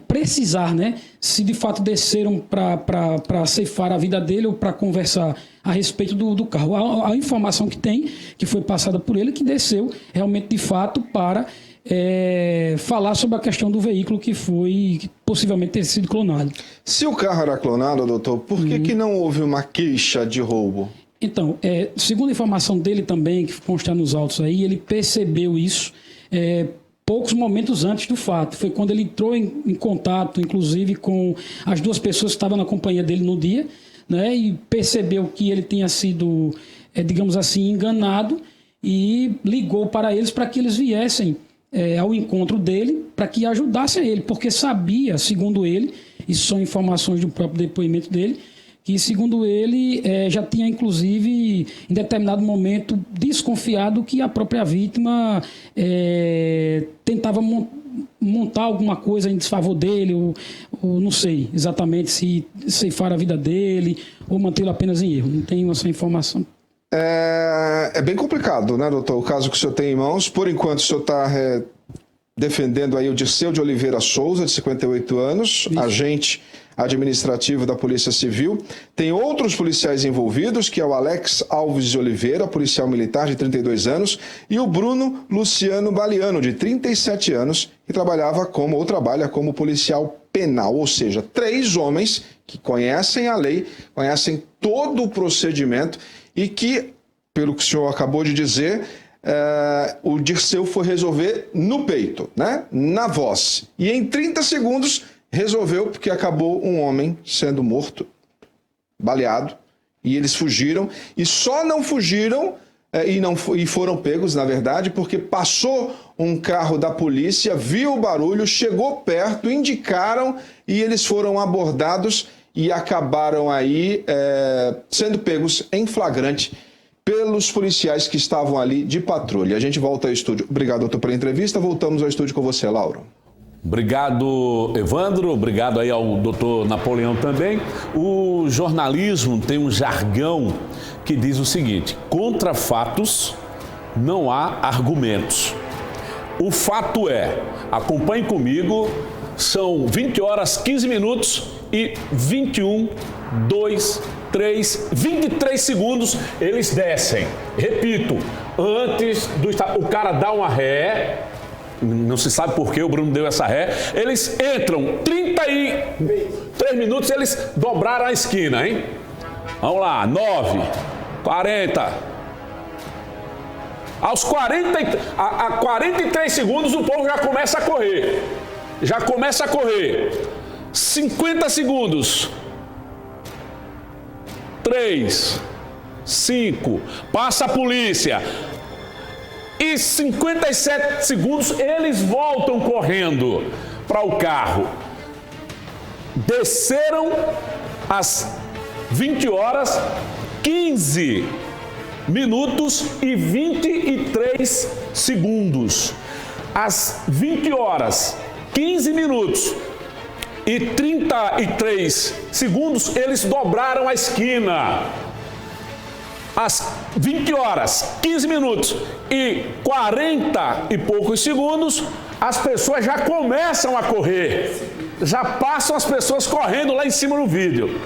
precisar, né, se de fato desceram para ceifar a vida dele ou para conversar a respeito do carro. A informação que tem, que foi passada por ele, que desceu realmente de fato para falar sobre a questão do veículo que possivelmente ter sido clonado.
Se o carro era clonado, doutor, por que não houve uma queixa de roubo?
Então, segundo a informação dele também, que consta nos autos aí, ele percebeu isso poucos momentos antes do fato. Foi quando ele entrou em contato, inclusive, com as 2 pessoas que estavam na companhia dele no dia, né, e percebeu que ele tinha sido, digamos assim, enganado e ligou para eles para que eles viessem ao encontro dele, para que ajudassem ele, porque sabia, segundo ele, isso são informações do próprio depoimento dele, que, segundo ele, já tinha, inclusive, em determinado momento, desconfiado que a própria vítima tentava montar alguma coisa em desfavor dele, ou não sei exatamente se ceifar a vida dele, ou mantê-lo apenas em erro. Não tenho essa informação.
É bem complicado, né, doutor? O caso que o senhor tem em mãos. Por enquanto, o senhor está defendendo aí o Dirceu de Oliveira Souza, de 58 anos, isso, agente administrativo da Polícia Civil. Tem outros policiais envolvidos, que é o Alex Alves de Oliveira, policial militar de 32 anos, e o Bruno Luciano Baliano, de 37 anos, que trabalha como policial penal. Ou seja, 3 homens que conhecem a lei, conhecem todo o procedimento e que, pelo que o senhor acabou de dizer, o Dirceu foi resolver no peito, né? Na voz. E em 30 segundos resolveu, porque acabou um homem sendo morto, baleado, e eles fugiram. E só não fugiram e foram pegos, na verdade, porque passou um carro da polícia, viu o barulho, chegou perto, indicaram e eles foram abordados e acabaram aí sendo pegos em flagrante pelos policiais que estavam ali de patrulha. A gente volta ao estúdio. Obrigado, doutor, pela entrevista. Voltamos ao estúdio com você, Lauro.
Obrigado, Evandro. Obrigado aí ao doutor Napoleão também. O jornalismo tem um jargão que diz o seguinte: contra fatos não há argumentos. O fato é, acompanhe comigo, são 20 horas, 15 minutos e 21, 2, 3, 23 segundos, eles descem. Repito, antes do... O cara dá uma ré, não se sabe por que o Bruno deu essa ré, eles entram, 33 minutos, eles dobraram a esquina, hein? Vamos lá, 9, 40... Aos 43 segundos o povo já começa a correr. 50 segundos. 3, 5, passa a polícia. E 57 segundos eles voltam correndo para o carro. Desceram às 20 horas, 15 minutos e 23 segundos. Às 20 horas, 15 minutos e 33 segundos, eles dobraram a esquina. Às 20 horas, 15 minutos e 40 e poucos segundos, as pessoas já começam a correr. Já passam as pessoas correndo lá em cima no vídeo.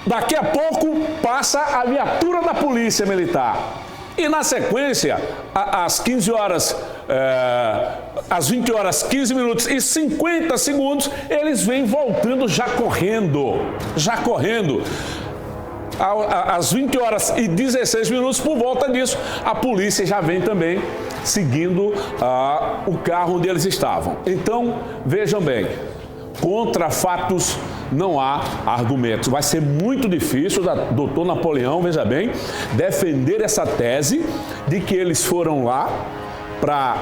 Daqui a pouco passa a viatura da Polícia Militar. E na sequência, às 15 horas, às 20 horas, 15 minutos e 50 segundos, eles vêm voltando já correndo. Às 20 horas e 16 minutos, por volta disso, a polícia já vem também seguindo o carro onde eles estavam. Então, vejam bem, contra fatos não há argumentos. Vai ser muito difícil, doutor Napoleão, veja bem, defender essa tese de que eles foram lá para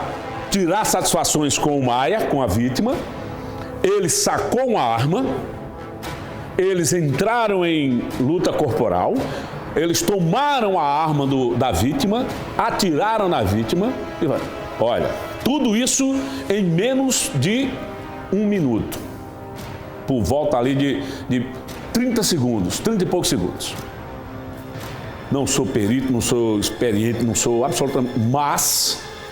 tirar satisfações com o Maia, com a vítima. Ele sacou uma arma, eles entraram em luta corporal, eles tomaram a arma da vítima, atiraram na vítima. E olha, tudo isso em menos de 1 minuto. Por volta ali de 30 segundos, 30 e poucos segundos. Não sou perito, não sou experiente, não sou absolutamente...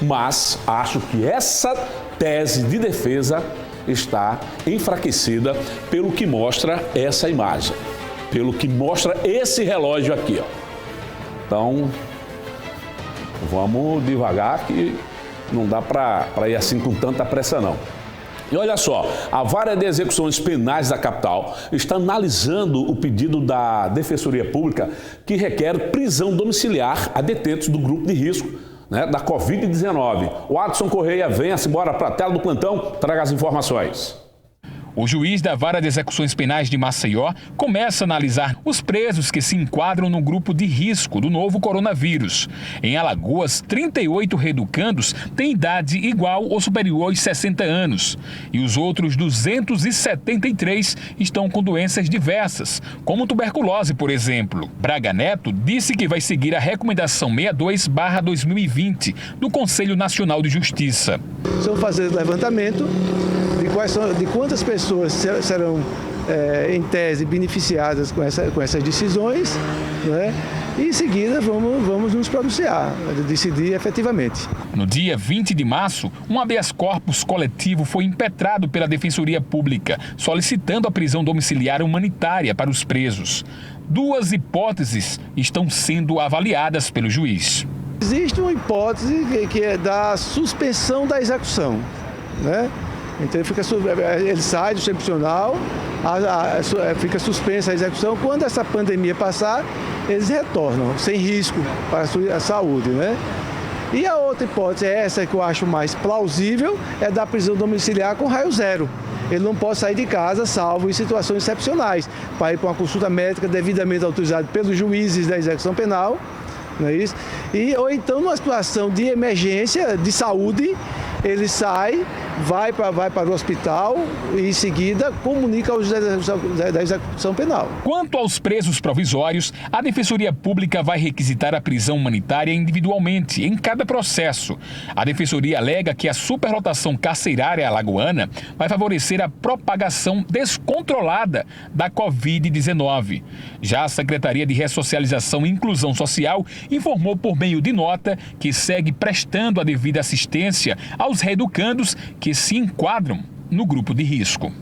Mas acho que essa tese de defesa está enfraquecida pelo que mostra essa imagem. Pelo que mostra esse relógio aqui, ó. Então, vamos devagar que não dá para ir assim com tanta pressa, não. E olha só, a Vara de Execuções Penais da capital está analisando o pedido da Defensoria Pública que requer prisão domiciliar a detentos do grupo de risco, né, da Covid-19. O Adson Correia, venha-se embora para a tela do plantão, traga as informações.
O juiz da Vara de Execuções Penais de Maceió começa a analisar os presos que se enquadram no grupo de risco do novo coronavírus. Em Alagoas, 38 reeducandos têm idade igual ou superior aos 60 anos. E os outros 273 estão com doenças diversas, como tuberculose, por exemplo. Braga Neto disse que vai seguir a recomendação 62/2020 do Conselho Nacional de Justiça.
Vamos fazer levantamento de quantas pessoas serão, em tese, beneficiadas com essas decisões, né? E em seguida vamos nos pronunciar, decidir efetivamente.
No dia 20 de março, um habeas corpus coletivo foi impetrado pela Defensoria Pública, solicitando a prisão domiciliar humanitária para os presos. 2 hipóteses estão sendo avaliadas pelo juiz.
Existe uma hipótese que é da suspensão da execução, né? Então ele sai do excepcional, fica suspensa a execução. Quando essa pandemia passar, eles retornam, sem risco para a saúde, né? E a outra hipótese, essa que eu acho mais plausível, é da prisão domiciliar com raio zero. Ele não pode sair de casa, salvo em situações excepcionais, para ir para uma consulta médica devidamente autorizada pelos juízes da execução penal, não é isso? Ou então, numa situação de emergência de saúde, ele sai vai para o hospital e em seguida comunica aos da execução penal.
Quanto aos presos provisórios, a Defensoria Pública vai requisitar a prisão humanitária individualmente, em cada processo. A Defensoria alega que a superlotação carcerária alagoana vai favorecer a propagação descontrolada da Covid-19. Já a Secretaria de Ressocialização e Inclusão Social informou por meio de nota que segue prestando a devida assistência aos reeducandos que se enquadram no grupo de risco.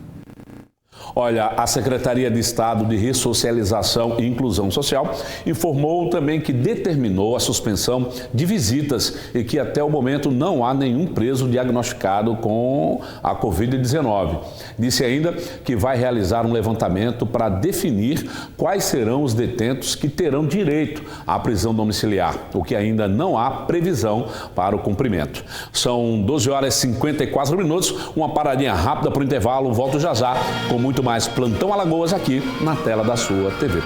Olha, a Secretaria de Estado de Ressocialização e Inclusão Social informou também que determinou a suspensão de visitas e que até o momento não há nenhum preso diagnosticado com a Covid-19. Disse ainda que vai realizar um levantamento para definir quais serão os detentos que terão direito à prisão domiciliar, o que ainda não há previsão para o cumprimento. São 12 horas e 54 minutos, uma paradinha rápida para o intervalo, volto já já com muito mais Plantão Alagoas aqui na tela da sua TV.